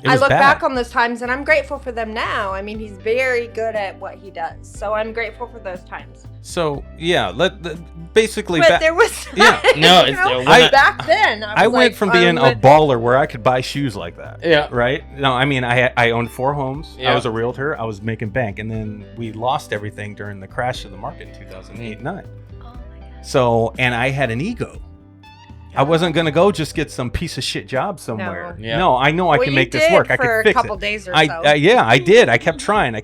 It I was look bad. back on those times and I'm grateful for them now. I mean, he's very good at what he does. So I'm grateful for those times. So yeah, basically. But there was Yeah. No, you it's know, when I- back then. I was went like, from being a would- baller where I could buy shoes like that. Yeah. Right? No, I mean, I owned 4 homes. I Yeah. was a realtor. I was making bank. And then we lost everything during the crash of the market in 2008-9. Oh my god. So, and I had an ego. I wasn't going to go just get some piece of shit job somewhere. No. Yeah. No, I know I Well, can you make this did work. I for could a fix couple it. days or I so. yeah, I did. I kept trying.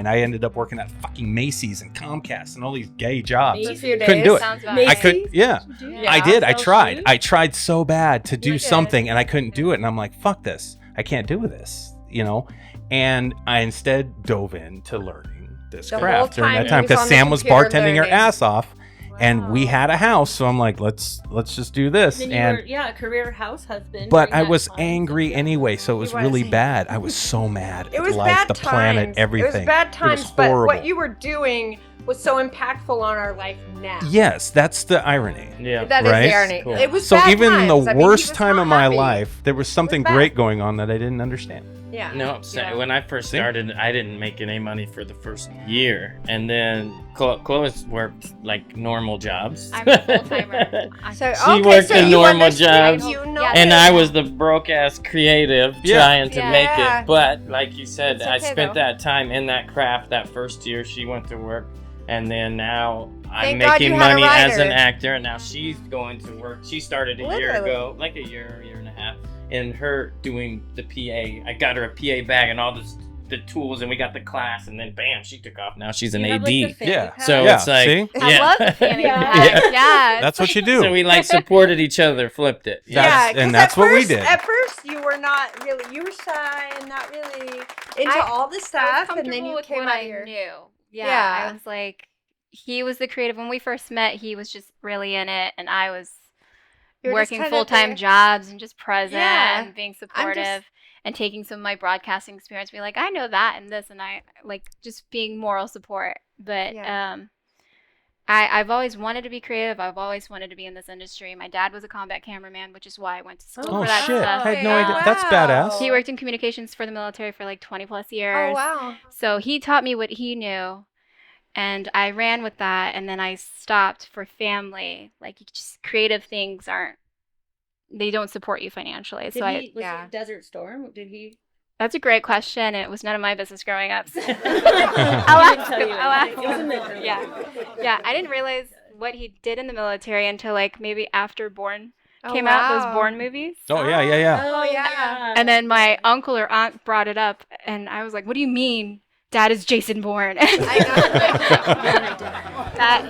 I ended up working at fucking Macy's and Comcast and all these gay jobs. It's a few days. Couldn't do it. Sounds about I right. could, yeah. Yeah. I did. I Sell tried. shoes? I tried so bad to do You did. something, and I couldn't do it. And I'm like, fuck this. I can't do this, you know? And I instead dove into learning this The whole craft during time that he time was because on the Sam was computer bartending her learning. ass off, and we had a house. So I'm like, let's just do this. Then you And were, a career house husband. but during I that was time. angry anyway, so it was was. really bad. I was so mad. It at was life, bad the times. planet, everything. It was bad times, but horrible. what you were doing was so impactful on our life now. Yes, that's the irony. Yeah. That is Right? the irony. Cool. It was So bad even times. the I mean, he worst was time not of my happy. life, there was something bad. great going on that I didn't understand. Yeah. No, so Yeah. when I first started, I didn't make any money for the first year, and then Chloe's worked like normal jobs. I'm a full-timer. So She okay, worked so in you normal understand, jobs. You know Yeah. And it. I was the broke ass creative Yeah. trying to Yeah. make Yeah. it. But like you said, It's I okay, spent though. that time in that craft that first year. She went to work, and then now I'm Thank God making you had a money as an writer. actor, and now she's going to work. She started a year Literally. ago, like a year and a half, and her doing the PA. I got her a PA bag and all the tools, and we got the class, and then bam, she took off. Now she's an You have, AD. like, the fanny Yeah. pack. So Yeah, it's like, see? I love the fanny Yeah. pack. Yeah. That's what you do. So we like supported each other, flipped it. That's- Yeah, 'cause and that's at what we first- did. At first, you were not really. You were shy and not really into all the I was stuff, and then comfortable you with came what out I here. knew. Yeah, Yeah. I was like, he was the creative. When we first met, he was just really in it, and I was You were just working kinda full-time there. jobs and just present Yeah. and being supportive just- and taking some of my broadcasting experience, being like, I know that and this, and I like just being moral support. But Yeah. I've always wanted to be creative. I've always wanted to be in this industry. My dad was a combat cameraman, which is why I went to school Oh for that shit! stuff. I had no Oh, idea. That's wow. badass. He worked in communications for the military for like 20 plus years. Oh wow! So he taught me what he knew, and I ran with that, and then I stopped for family. Like, just creative things they don't support you financially. Did So he, was Yeah. it Desert Storm? Did he? that's a great question. It was none of my business growing up. So He I'll didn't ask tell him. you I'll ask anything. It was in him. the- Yeah, I didn't realize what he did in the military until like maybe after Bourne Oh, came out, wow. those Bourne movies. Oh yeah. Oh yeah. And then my uncle or aunt brought it up, and I was like, "What do you mean, Dad is Jason Bourne?"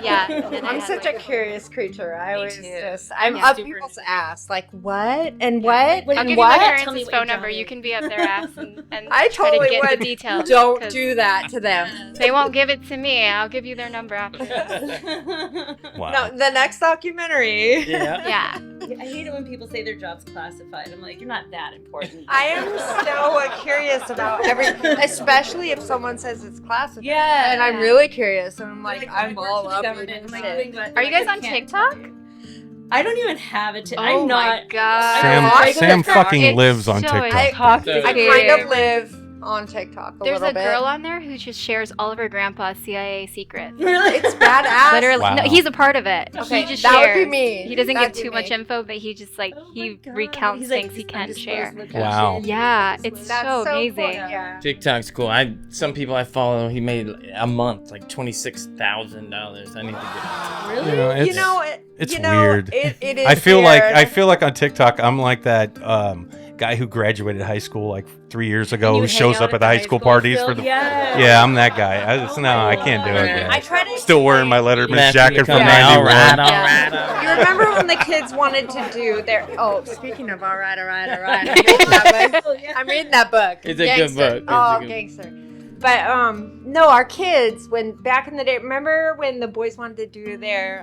Yeah. and then I I'm had, such like, a curious creature. I always too. just Yeah. people ask like what and Yeah. what Wait, I'll and give what. you my Tell me parents' what your phone job number. You is. can be up their ass and I try totally to get would. the details. Don't 'cause do that to them. They won't give it to me. I'll give you their number after. Wow. No, the next documentary. Yeah. Yeah. I hate it when people say their job's classified. I'm like, you're not that important. I am so curious about everything, especially if someone says it's classified. Yeah. And I'm really curious, and I'm like, I I'm work all for the up in government, this like, shit. doing what- Are you like, guys I on can't- TikTok? I don't even have it. Oh I'm my not. God. Sam, I- Sam fucking It's lives on so TikTok. I intoxicating. kind of live on TikTok a There's little a bit. girl on there who just shares all of her grandpa's CIA secrets. Really? It's badass. Literally, Wow. no, he's a part of it. Okay, he just that would shares. be me. He doesn't That'd give be too much me. info, but he just like Oh he my God. recounts He's like, things he this can undisclosed share. location. Wow. Yeah, Undisclosed it's That's so so amazing. cool. Yeah. TikTok's cool. Some people I follow, he made a month like $26,000. I need to get. Really? You know, it's, You know, it's you know, weird. It is. I feel weird. like on TikTok I'm like that guy who graduated high school like 3 years ago And you who hang shows out up at the high school parties still? for the. Yeah. Yeah, I'm that guy. Oh I my can't do it. God. Man. I try to Still wearing my explain- Letterman's jacket from Yeah. All right, 91. all Yeah. right, all You right. remember when the kids wanted to do their? Oh, speaking of all right. I'm reading that book. I'm reading that book. It's a good Gangster. book. It's Oh, a good- gangster. But no, our kids when back in the day. Remember when the boys wanted to do their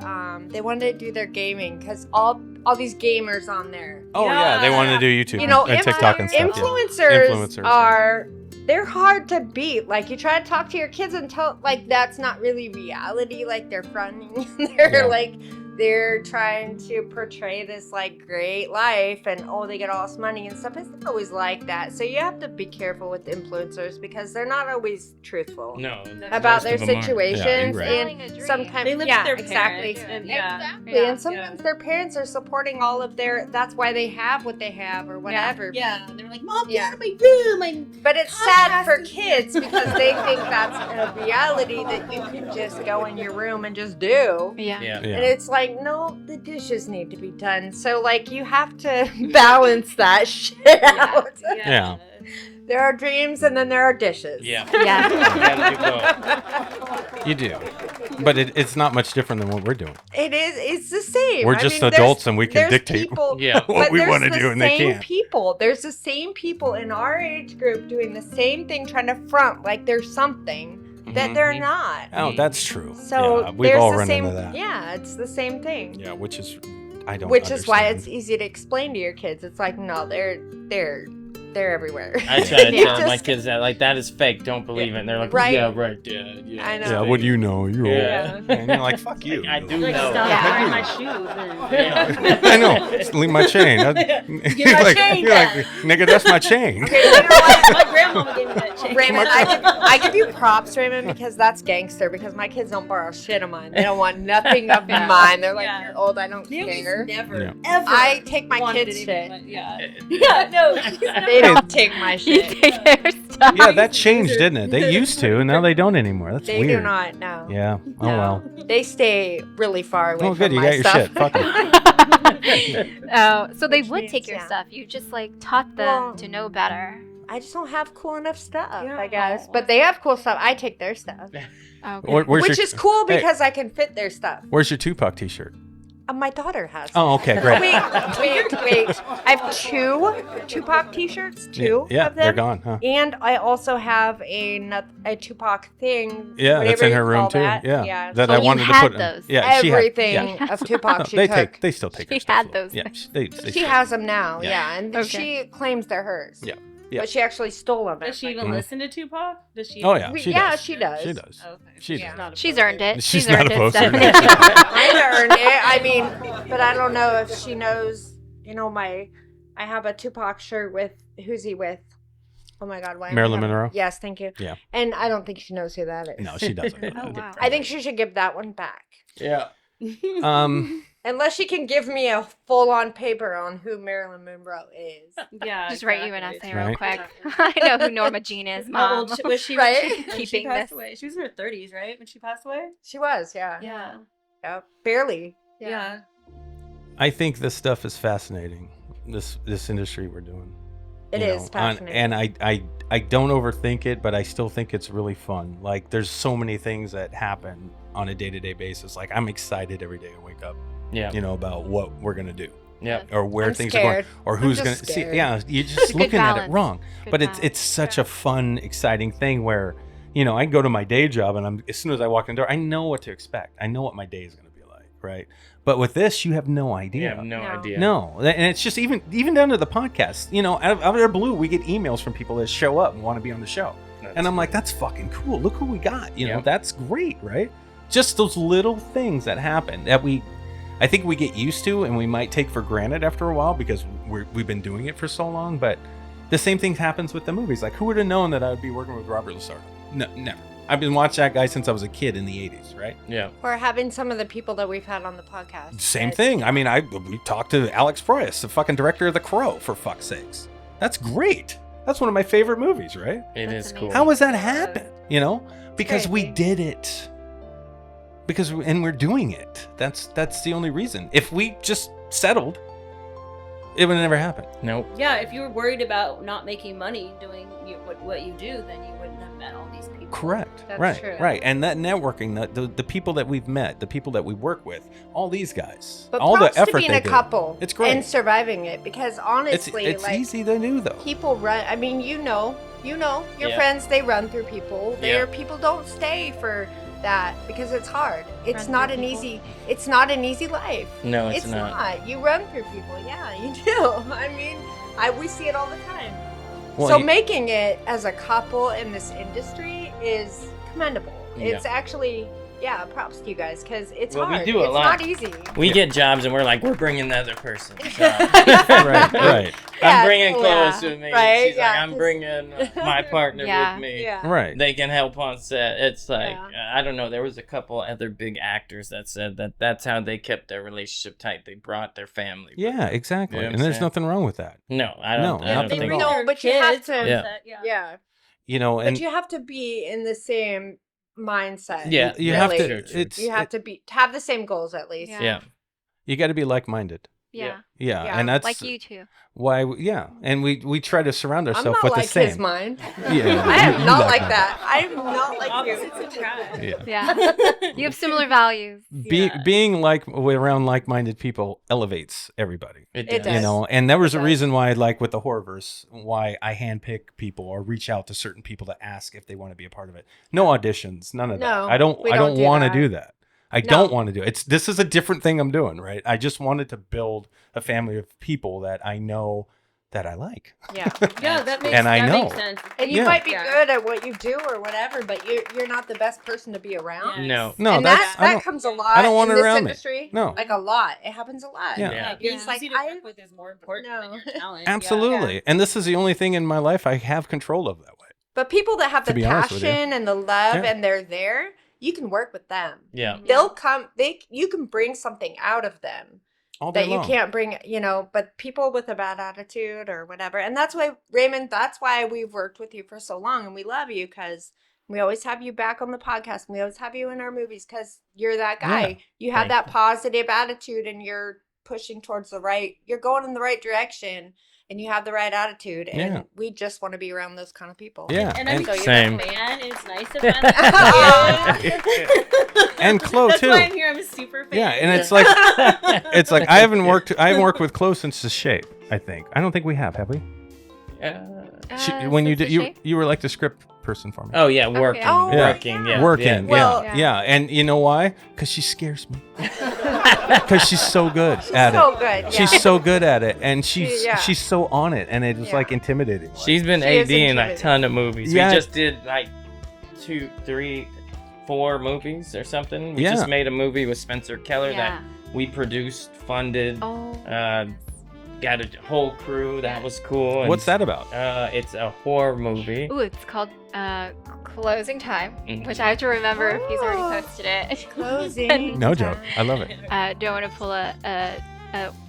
they wanted to do their gaming because all these gamers on there. Oh yeah, they wanted to do YouTube You know, and TikTok and stuff. Yeah. influencers, Influencers, are they're hard to beat. Like you try to talk to your kids and tell like that's not really reality. Like they're fronting, they're Yeah. like they're trying to portray this like great life and oh they get all this money and stuff. It's not always like that. So you have to be careful with influencers because they're not always truthful No. about most their of them aren't. situations Yeah, you're right. Selling a and dream. sometimes They live yeah, with their exactly. parents. And, yeah. Exactly. And sometimes their parents are supporting all of their. That's why they have what they have or whatever. Yeah. They were like, Mom, get Yeah. out of my room. I'm But it's sad for Podcasting. kids because they think that's a reality that you can just go in your room and just do. Yeah. Yeah. And Yeah. it's like, no, the dishes need to be done. So, like, you have to balance that shit out. Yeah. There are dreams and then there are dishes. Yeah. Yeah. You gotta do both. You do, but it's not much different than what we're doing. It is. It's the same. We're I just mean, adults there's- and we can there's dictate People, Yeah. what but we there's want to the do, and they same can't. people. There's the same people in our age group doing the same thing, trying to front like there's something that Mhm. they're not. Oh, that's true. So yeah, we've there's all the run same. into that. Yeah, it's the same thing. Yeah, which is I don't. Which is why it's understand. easy to explain to your kids. It's like no, they're they're everywhere. I try to Yeah. tell my kids that, like, that is fake. Don't believe it. And they're like, Right. yeah, right, Dad. Yeah, I know. it's Yeah, fake." what do you know? You're Yeah. old. And you're like, fuck you. I do Like, know. stop Yeah. wearing my shoes. And, Yeah. I know. Just leave my chain. You're my like, chain you're back. like, nigga, that's my chain. Okay, you know what? My grandmama gave me that chain. Raymond, I give you props, Raymond, because that's gangster. Because my kids don't borrow shit of mine. They don't want nothing of Yeah. mine. They're like, Yeah. you're old. I don't Naomi's care. never, Yeah. ever. I take my wanted kids' anything shit. like- yeah. Yeah, no. she's never- They don't take my You shit. take their stuff. Yeah, that changed, didn't it? They used to, and now they don't anymore. That's They weird. do not. No. Yeah. Oh No. well. They stay really far away Oh, from good. You my got your stuff. shit. Fuck it. Oh, so they Which would means, take your yeah. stuff. You just like taught them Well, to know better. I just don't have cool enough stuff, Yeah. I guess. But they have cool stuff. I take their stuff, Okay. Where's which your, is cool Hey. because I can fit their stuff. Where's your Tupac T-shirt? My daughter has. Oh, okay, great. Wait. I have 2 Tupac T-shirts. 2 Yeah, of them. they're gone, huh? And I also have a Tupac thing. Yeah, that's whatever in you her room call too. that. Yeah, that Oh, I you wanted to had put. those. Yeah, she had. Everything Yeah. of Tupac No, she they took. they still take. She her stuff, had though. those Yeah, things. they She still- has them now, Yeah. yeah, and Okay. she claims they're hers. Yeah. Yeah. But she actually stole them. Does she even Mhm. listen to Tupac? Does she? Oh yeah, We- she yeah, does. she does. She does. Okay. She She's does. not a She's poser. earned it. She's not earned a it, poser. Stephanie. I earned it. I mean, but I don't know if she knows. You know, I have a Tupac shirt with who's he with? Oh my God, why? am I Marilyn having- Monroe? Yes, thank you. Yeah. And I don't think she knows who that is. No, she doesn't. Oh, wow. I think she should give that one back. Yeah. Unless she can give me a full-on paper on who Marilyn Monroe is. Yeah. Just write you an exactly. essay real Right. quick. I know who Norma Jean is, How Mom. old was she? Right? When she Keeping passed this. away. She was in her 30s, right? When she passed away. She was, yeah. Yeah. Barely. Yeah. I think this stuff is fascinating. This industry we're doing. It you is know, fascinating. and I don't overthink it, but I still think it's really fun. Like there's so many things that happen on a day-to-day basis. Like I'm excited every day I wake up, Yeah. you know, about what we're gonna do Yeah. or where I'm things scared. are going or I'm who's just gonna see. scared. Yeah, you're just It's a good looking at it balance. wrong. Good But balance. it's such a fun, exciting thing where you know I can go to my day job and as soon as I walk in the door, I know what to expect. I know what my day is gonna be like, right? But with this, you have no You idea. have no No. idea. No, and it's just even down to the podcast. You know, out of the blue, we get emails from people that show up and want to be on the show, and I'm like, that's fucking cool. Look who we got. You know, Yeah. that's great, right? Just those little things that happen that I think we get used to, and we might take for granted after a while because we've been doing it for so long. But the same thing happens with the movies. Like, who would have known that I would be working with Robert Lasardo? No, never. I've been watching that guy since I was a kid in the '80s, right? Yeah. Or having some of the people that we've had on the podcast. Same It's- thing. I mean, we talked to Alex Proyas, the fucking director of The Crow, for fuck's sakes. That's great. That's one of my favorite movies, right? It That's is amazing. cool. How was that happen? You know, because we crazy. did it. And we're doing it. That's the only reason. If we just settled, it would never happen. Nope. Yeah. If you were worried about not making money doing what you do, then you wouldn't have met all these people. Correct. That's right. true. Right. And that networking, the people that we've met, the people that we work with, all these guys, But all props the effort to being they a do. couple. It's great. And surviving it because honestly, It's like easy to do though. people run. I mean, you know, your Yeah. friends. They run through people. Yeah. People don't stay for that because it's hard. It's Run not through an people. easy. It's not an easy life. No, it's It's not. not. You run through people. Yeah, you do. I mean, we see it all the time. Well, So you- making it as a couple in this industry is commendable. Yeah. It's actually, yeah, props to you guys because it's Well, we hard. do a it's lot. not easy. We get jobs and we're like, we're bringing the other person. So. right. Right. I'm Yeah, bringing yeah, Chloe with me. right, She's yeah, like, I'm 'cause- bringing my partner Yeah. with me. Yeah. Right. They can help on set. It's like, Yeah. I don't know. There was a couple other big actors that said that that's how they kept their relationship tight. They brought their family. with Yeah, exactly. You know what and I'm there's saying? nothing wrong with that. them. No, I don't. No, I don't nothing think. wrong. No, but you have to- Yeah. Yeah. You know, and But you have to be in the same mindset. Yeah, you have really. to. True. It's You have to have the same goals at least. Yeah. Yeah. you got to be like-minded. Yeah. Yeah, Yeah, and that's Like you two. why. Yeah, and we try to surround I'm ourselves not with like the same. his mind. Yeah, I am you not like like that. I am not like Opposites you. attract. Yeah. Yeah. You have similar values. Yeah. Being around like-minded people elevates everybody. It You does. know, and there was It a does. reason why, like with the Horrorverse, why I handpick people or reach out to certain people to ask if they want to be a part of it. No auditions, none of No, that. I don't we don't do want to that. do that. I No. don't want to do it. This is a different thing I'm doing, right? I just wanted to build a family of people that I know that I like. Yeah. Yeah, that makes And I know. makes sense. And you Yeah. might be Yeah. good at what you do or whatever, but you're not the best person to be around. Yes. No. And that's that comes a lot I don't want in it this around me. industry. No. Like a lot. It happens a lot. Yeah. Yeah, Yeah. it's Like, easy to work with is more important than your talent. Absolutely. Yeah. And this is the only thing in my life I have control of that way. But people that have To the be honest with you. passion and the love Yeah. and they're there, you can work with them. Yeah. They'll come. You can bring something out of them All day that you long. can't bring. But people with a bad attitude or whatever, and that's why Raymond. That's why we've worked with you for so long, and we love you because we always have you back on the podcast. And we always have you in our movies because you're that guy. Yeah. You have Thank that you. positive attitude, and you're pushing towards the right. You're going in the right direction. And you have the right attitude, and Yeah. we just want to be around those kind of people. Yeah. And I'm so you're Same. a fan. It's nice to find And Chloe That's too. why I'm here. I'm a super fan. Yeah, and it's like I haven't worked with Chloe since The Shape, I think. I don't think we have we? When you Since did The you Shape? you were like the script person for me. Oh yeah, working, Oh, working, yeah, Working, Well- yeah. And you know why? Because she scares me. Because she's so good at So it. good. Yeah. She's so good at it, and Yeah. she's so on it, and it's Yeah. like intimidating. She's been She is AD in a intimidating. ton of movies. Yeah. We just did like 2, 3, 4 movies or something. We Yeah. just made a movie with Spencer Keller Yeah. that we produced, funded, Oh. got a whole crew. That was cool. And, What's that about? It's a horror movie. Ooh, it's called Closing Time, Mhm. which I have to remember if he's Oh. already posted it. Closing. No joke. I love it. Don't want to pull a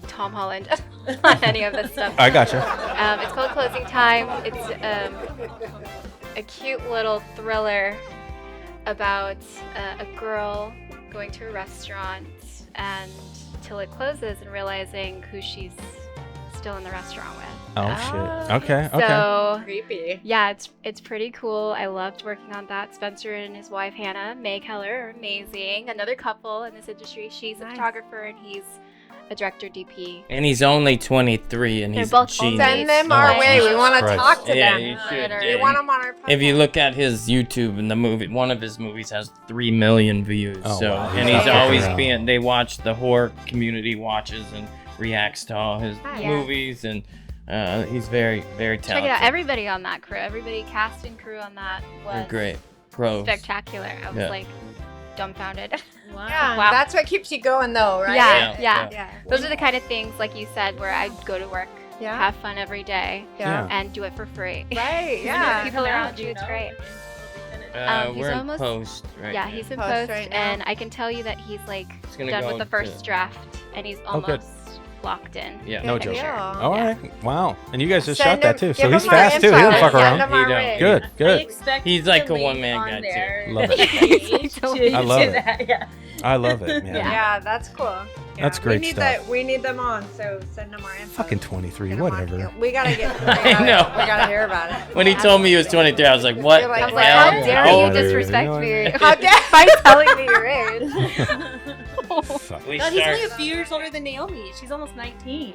Tom Holland on any of this stuff. I gotcha. It's called Closing Time. It's a cute little thriller about a girl going to a restaurant and till it closes and realizing who she's still in the restaurant with. Oh shit. Okay. Okay. So Creepy. yeah, it's pretty cool. I loved working on that. Spencer and his wife Hannah, May Keller, are amazing. Another couple in this industry. She's a Nice. photographer and he's a director DP. And he's only 23, and They're he's both a genius. Send them Oh, our way. We Jesus want to Christ. talk to Yeah, them. you should. We yeah. want them on our podcast. If you look at his YouTube and the movie, one of his movies has 3 million views. Oh, so, wow. and He's he's not always fucking around. they watch the horror community watches and reacts to all his Yeah. movies, and he's very, very Check talented. it out. Everybody on that crew, everybody cast and crew on that They're was great pros. spectacular. I was Yeah. like dumbfounded. Wow. Yeah, Wow. that's what keeps you going, though, right? Yeah, Yeah, yeah. Yeah. Those are the kind of things, like you said, where I'd go to work, Yeah. have fun every day, Yeah. and do it for free. Right. Yeah. Yeah. People around you, it's great. He's We're in almost- post right Yeah, now. he's in Post post, right now. and I can tell you that he's like It's gonna done go with the first to- draft, and he's good. almost locked in. Yeah. No Good joke. deal. All right. Wow. And you guys just Send shot that him- too. So give he's him our fast too. He info. don't fuck Send around. him our He way. Good. I Good. expect He's to like a lean one-man on guy, too. there Love to- it. I love it. that, yeah. I love it, man. Yeah, that's cool. Yeah, That's great we need stuff. We need them on, so send them our info. Fucking 23. Get 'em on. Whatever. We gotta get. I know. We gotta hear about it. When he told me he was 23, I was like, "What You're like, I the was like, hell?" how dare Oh, you dude, disrespect you know me How dare? by telling me your age? Fuck. We God, he's start- only a few years older than Naomi. She's almost 19.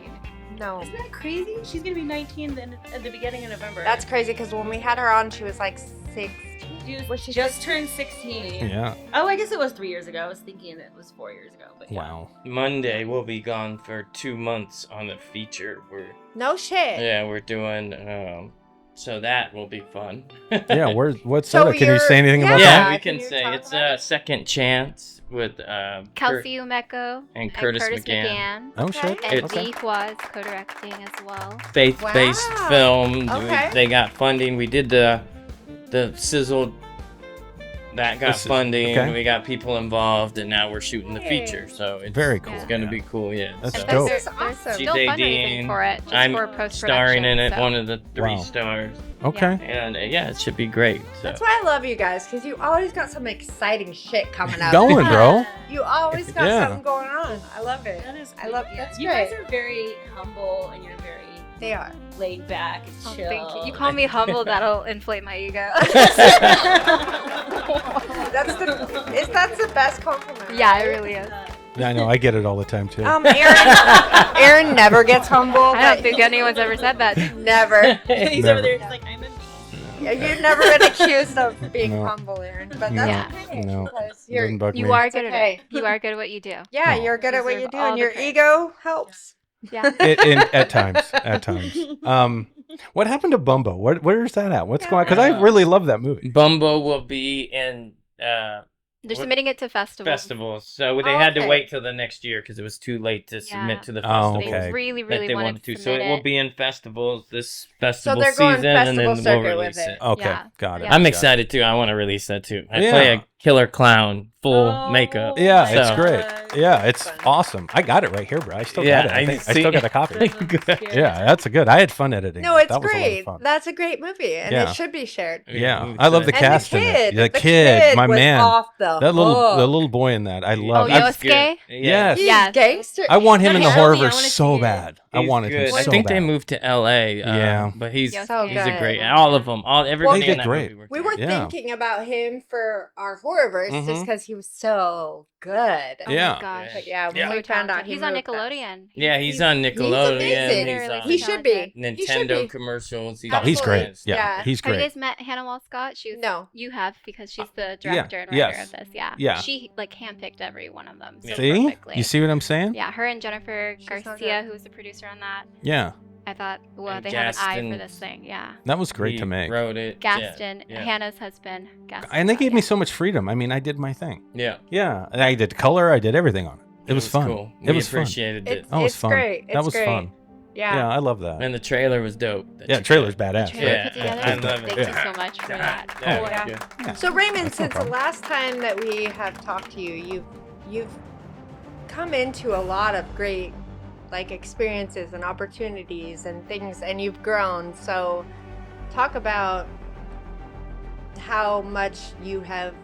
No, Isn't that crazy? She's gonna be 19 then at the beginning of November. that's crazy because when we had her on, she was like 16. she just turned 16. Yeah. Oh, I guess it was 3 years ago. I was thinking it was 4 years ago. But yeah. Wow. Monday we'll be gone for 2 months on the feature. No shit. We're doing so that will be fun. Yeah. What's So that? Can you you're- say anything about Yeah. that? Yeah, we can can you say talk it's about a second chance with Kelsey Umeko and Curtis McGann. Oh Okay. shit. and It's- Lee was co-directing as well. Faith-based Wow. film. Okay. They got funding. We did the sizzle that got This is- funding. okay. We got people involved, and now we're shooting the Hey. feature. So it's Very cool. It's gonna Yeah. be cool. Yeah. That's so. dope. They're, This is they're awesome. still She's fundraising ADing. for it, just I'm for post-production. starring in it, so. one of the 3 Wow. stars, Okay. and yeah, it should be great. So. That's why I love you guys because you always got some exciting shit coming up. Going, bro. You always got Yeah. something going on. I love it. That is I love. yeah. That's You great. guys are very humble and you're very They are. laid back, Oh, chill. thank you. You call me humble, that'll inflate my ego. That's the best compliment. Yeah, it really is. Yeah, I know. I get it all the time too. Aaron never gets humble. I don't but think anyone's ever said that. never. He's Never. over there just like, I'm a Yeah, you've never been accused of being No. humble, Aaron. But No. that's okay. No. Because you're, Doesn't bug You me. are It's good okay. at it. You are good at what you do. yeah, No. you're good at what you Deserve do, all and the your credit. ego helps. Yeah. At times. What happened to Bumbo? Where's that at? What's going on? Because I really love that movie. Bumbo will be in They're submitting it to festivals. So they had to wait till the next year because it was too late to submit to the festivals. okay. They really, really wanted to So it will be in festivals this festival they're going season, and then festival we'll circuit release with it. it. Okay, Yeah. got it. Yeah. I'm excited too. I want to release that too. I Yeah. play a killer clown, full makeup. Yeah, So- it's great. Yeah, it's awesome. I got it right here, bro. I still got it. I still got a copy. Yeah, that's good. I had fun editing. No, it. it's That was a lot of great. fun. That's a great movie, and Yeah. it should be shared. Yeah, I love the And cast the in kid, it. The kid, my was man. off the The hook. little boy in that. I Oh, love. Yosuke? Yes. He's Yes. gangster. I want him in the Gotta help me, I horrorverse wanna so see it. bad. I wanted him I so think bad. they moved to LA. Yeah. But he's So he's a good. great. All of them. Everybody They did in that great. movie were We were Yeah. thinking about him for our horrorverse just Mhm. because he was so good. Oh Yeah. my gosh. But yeah, when Yeah. we found out He's on moved us. Nickelodeon. Yeah, he's on Nickelodeon. amazing. He's on He should be. Nintendo He should be. commercials. Oh, he's great. Absolutely. Yeah, Yeah. he's Have you great. guys met Hannah Wall Scott? She's No. You have, because she's the director and yes. writer of this. Yeah. Yeah. She like handpicked every one of them. So See, perfectly. you see what I'm saying? Yeah, her and Jennifer She's so Garcia, good. who was the producer on that. Yeah, I thought, well, And they have an eye Gaston. for this thing. Yeah. that was great He to make. Wrote it. Gaston, Yeah. Hannah's husband. Gaston. And they gave me yeah. so much freedom. I mean, I did my thing. Yeah. Yeah, and I did color. I did everything on it. It was fun. Cool. It was fun. appreciated it. That was It's fun. great. That It's was great. fun. Yeah. Yeah, I love that. And the trailer was dope. Yeah, trailer's badass. Trailer Yeah, put together. I love it. Thank you so much for that. Yeah, Oh, yeah. yeah. So Raymond, That's no since the problem. last time that we have talked to you, you've come into a lot of great like experiences and opportunities and things, and you've grown. So talk about how much you have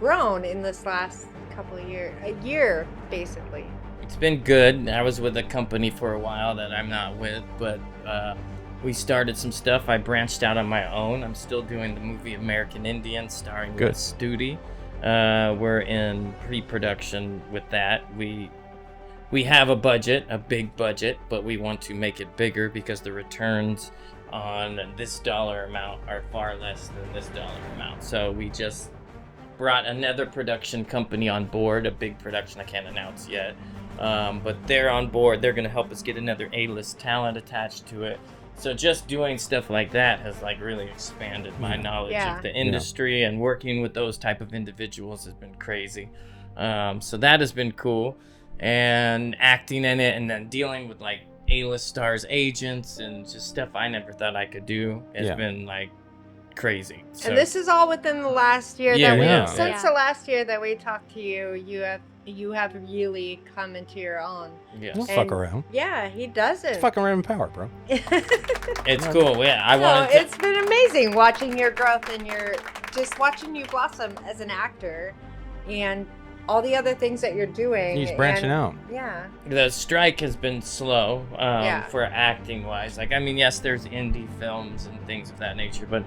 grown in this last couple of years, a year basically. It's been good. I was with a company for a while that I'm not with, but we started some stuff. I branched out on my own. I'm still doing the movie American Indian starring Good. Will Studi. We're in pre-production with that. We have a budget, a big budget, but we want to make it bigger because the returns on this dollar amount are far less than this dollar amount. So we just brought another production company on board, a big production I can't announce yet. But they're on board. They're going to help us get another A-list talent attached to it. So just doing stuff like that has like really expanded my knowledge Yeah. of the industry, and working with those type of individuals has been crazy. So that has been cool, and acting in it, and then dealing with like A-list stars, agents, and just stuff I never thought I could do has Yeah. been like crazy. So, And this is all within the last year Yeah, that we yeah. since Yeah. the last year that we talked to you, you have really come into your own. yeah, Don't And- fuck around. Yeah, he doesn't. It's fucking Raymond Power, bro. it's cool. Yeah, I So wanted to. it's been amazing watching your growth and just watching you blossom as an actor, and all the other things that you're doing. He's branching and- out. Yeah. The strike has been slow Yeah. for acting wise. Like, I mean, yes, there's indie films and things of that nature, but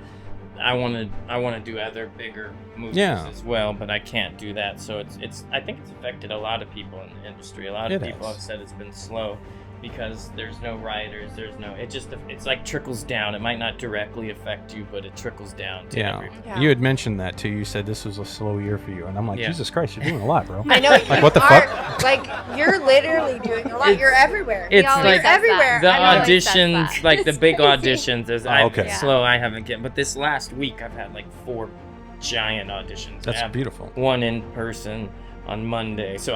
I want to do other bigger movies Yeah. as well, but I can't do that. So it's I think it's affected a lot of people in the industry. A lot of It people has. have said it's been slow because there's no writers, it's like trickles down. It might not directly affect you, but it trickles down to Yeah. everyone. Yeah. You had mentioned that too. You said this was a slow year for you, and I'm like, Yeah. Jesus Christ, you're doing a lot, bro. I know. Like, you what the are, fuck? Like, you're literally doing a lot. It's- You're everywhere. it's always like- You're everywhere. The I know. always says auditions, that. like the It's big crazy. auditions, is okay. slow. I haven't get, but this last week I've had like 4 giant auditions. I That's have beautiful. One in person on Monday, so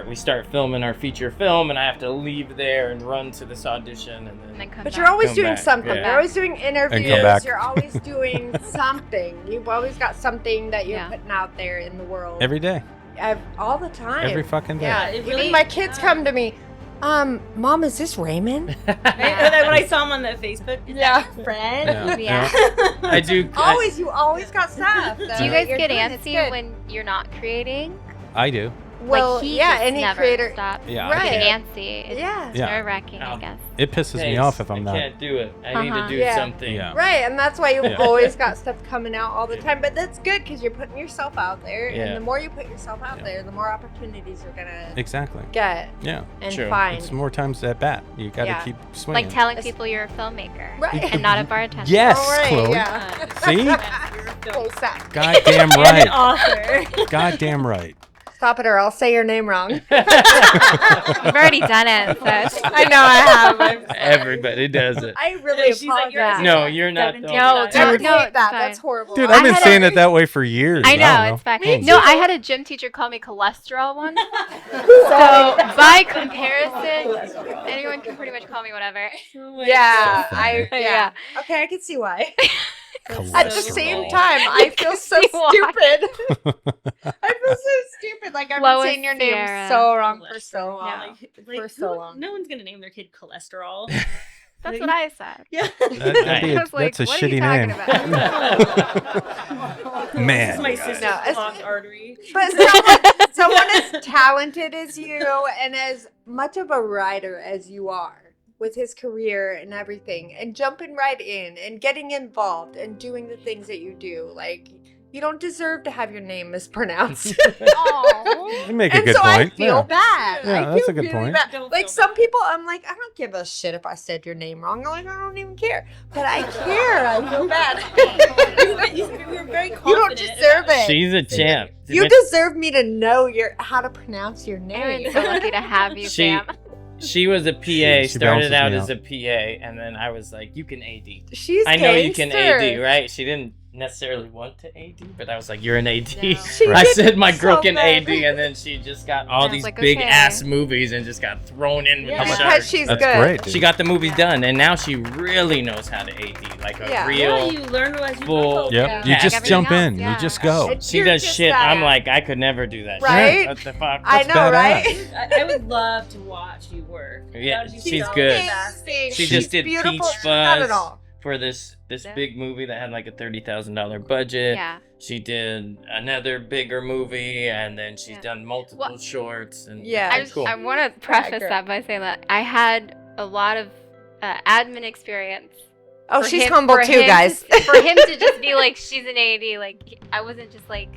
we start filming our feature film, and I have to leave there and run to this audition, and then. come But back. you're always Come doing back, something. yeah. You're always doing come interviews. back. You're always doing something. You've always got something that you're Yeah. putting out there in the world. Every day. All the time. Every fucking day. Yeah. It Even really- my kids come to me. Mom, is this Raymond? And then when I saw him on the Facebook, is Yeah. that your friend? Yeah. I do. You always got stuff. Do you guys get antsy when you're not creating? I do. Well, like he yeah, just any never creator. stops. Yeah, I Getting can't. antsy. It's Yeah. Yeah. nerve-wracking, I Um, guess. It pisses me off if I'm I not. can't do it. I need to Uh-huh. do Yeah. something. Yeah. Right, and that's why you've Yeah. always got stuff coming out all the time. But that's good because you're putting yourself out there, Yeah. and the more you put yourself out Yeah. there, the more opportunities you're gonna Exactly. get Yeah. and True. find. It's more times at bat. You got to Yeah. keep swinging. Like telling It's- people you're a filmmaker. Right. And not a bartender. Yes, All right, Chloe. yeah. See? Close that. Goddamn And an right. author. Goddamn right. Stop it or I'll say your name wrong. You've already done it. So. I know I have. I'm sorry. Everybody does it. I really She's like, apologize. No, you're not. the only No, one. dude. I would No, hate it's that. fine. That's horrible. Dude, I I've been had saying it that way for years. I know, don't it's fine. Me No, too. I had a gym teacher call me cholesterol once. So by comparison, anyone can pretty much call me whatever. Yeah, funny. yeah. Okay, I can see why. At the Cholesterol. same time, I feel so see why. stupid. I feel so stupid. Like I've been Chloes saying your name Ciara. so wrong for so long. Yeah. For so long. No one's gonna name their kid cholesterol. That's what I said. Yeah. I was like, that's a what are you shitty talking name. about? This Man. is my sister's No, it's- clogged artery. But someone as talented as you and as much of a writer as you are with his career and everything and jumping right in and getting involved and doing the things that you do, like you don't deserve to have your name mispronounced. Aw. You make a And good so point. I feel Yeah. bad. Yeah, I that's feel a good really point. bad. Don't Like feel some people, I'm like, I don't give a shit if I said your name wrong. I'm like, I don't even care. But I care. I feel bad. You were very confident. You don't deserve it. She's a champ. You deserve me to know how to pronounce your name. Aaron's so lucky to have you, She- Sam. She was a PA, She started balances out me as out. a PA, and then I was like, you can AD. She's I know you can gangster. AD, right? She didn't necessarily want to AD, but I was like, you're an AD. No. She I did said my girl so can good. AD, and then she just got all I was these like, big okay. ass movies and just got thrown in with Yeah. the Because sharks. she's That's good. great, dude. She got the movies done, and now she really knows how to AD, like a Yeah. Yeah, real. you learn as you full- go. Yep. Yeah. You Like just everything jump in. else, yeah. You just go. She You're does just shit. that. I'm like, I could never do that. Right? Shit. What the fuck? I That's know, badass. right? I would love to watch you work. Yeah, That would be she's so good. fascinating. She She- just did beautiful. Peach She's not at Fuzz all. for this Yeah. big movie that had like a $30,000 budget. Yeah. She did another bigger movie, and then she's Yeah. done multiple Well, shorts. And Yeah. I, it's cool. I want to preface girl. that by saying that I had a lot of admin experience. Oh, for she's him- humble for too, him guys. For him to just be like, she's an AD, like I wasn't just like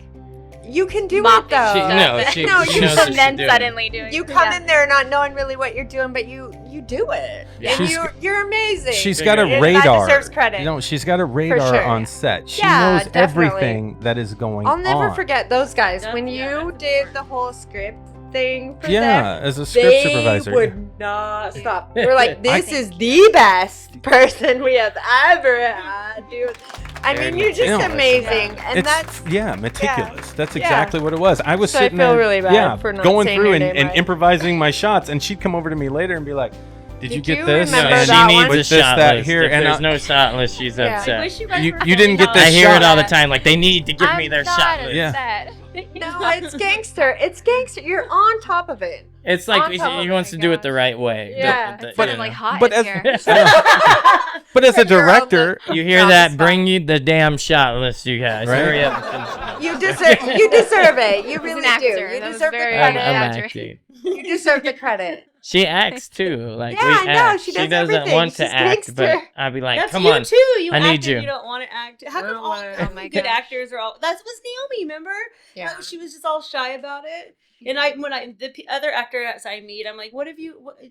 You can do it mopping though. She- stuff. no, she- No, she you knows come what and then she's doing. suddenly doing. You come yeah. in there not knowing really what you're doing, but you do it. Yeah. And She's- you're amazing. She's got a And that radar. deserves credit. You know, she's got a radar sure. on set. She Yeah, knows definitely. everything that is going I'll never on. forget those guys when Yeah. you did the whole script thing for Yeah, them. as a script They supervisor. would not stop. We're like, this is the best person we have ever had, dude. I mean, you're just Yeah. amazing, and It's that's meticulous. That's Yeah. exactly what it was. I was So I sitting feel there, really bad yeah, for not going saying through your and, name and right. improvising my shots, and she'd come over to me later and be like, "Did you Did get you this?" remember No, And that she one? needs with a this, shot that, list. here, If and there's I- no shot list, she's Yeah. I upset. wish you guys You- were you didn't get $40. this I hear it shot. all the time. Like they need to give I'm me their not shot list. Yeah. upset. no, it's gangster. It's gangster. You're on top of it. It's like On top of he it, wants to my do it gosh. the right way. Yeah. It's But- been like hot but in as- here. But as a You're on director, You hear No, that? it's Bring you the damn shot list, you guys. Right? Hurry up. and finish it. You deserve it. You He's really an actor. do. You That was deserve the very I'm, credit. I'm exaggerated. acting. You deserve the credit. She acts too. Like Yeah, we I know, act. she does doesn't everything. want to She's act, but gangster. I'd be like, That's come you on. too. You I need acted, you. You don't want to act. How come Oh all my- oh my good gosh. actors are all? That was Naomi. Remember? Yeah. She was just all shy about it. And the other actors I meet, I'm like,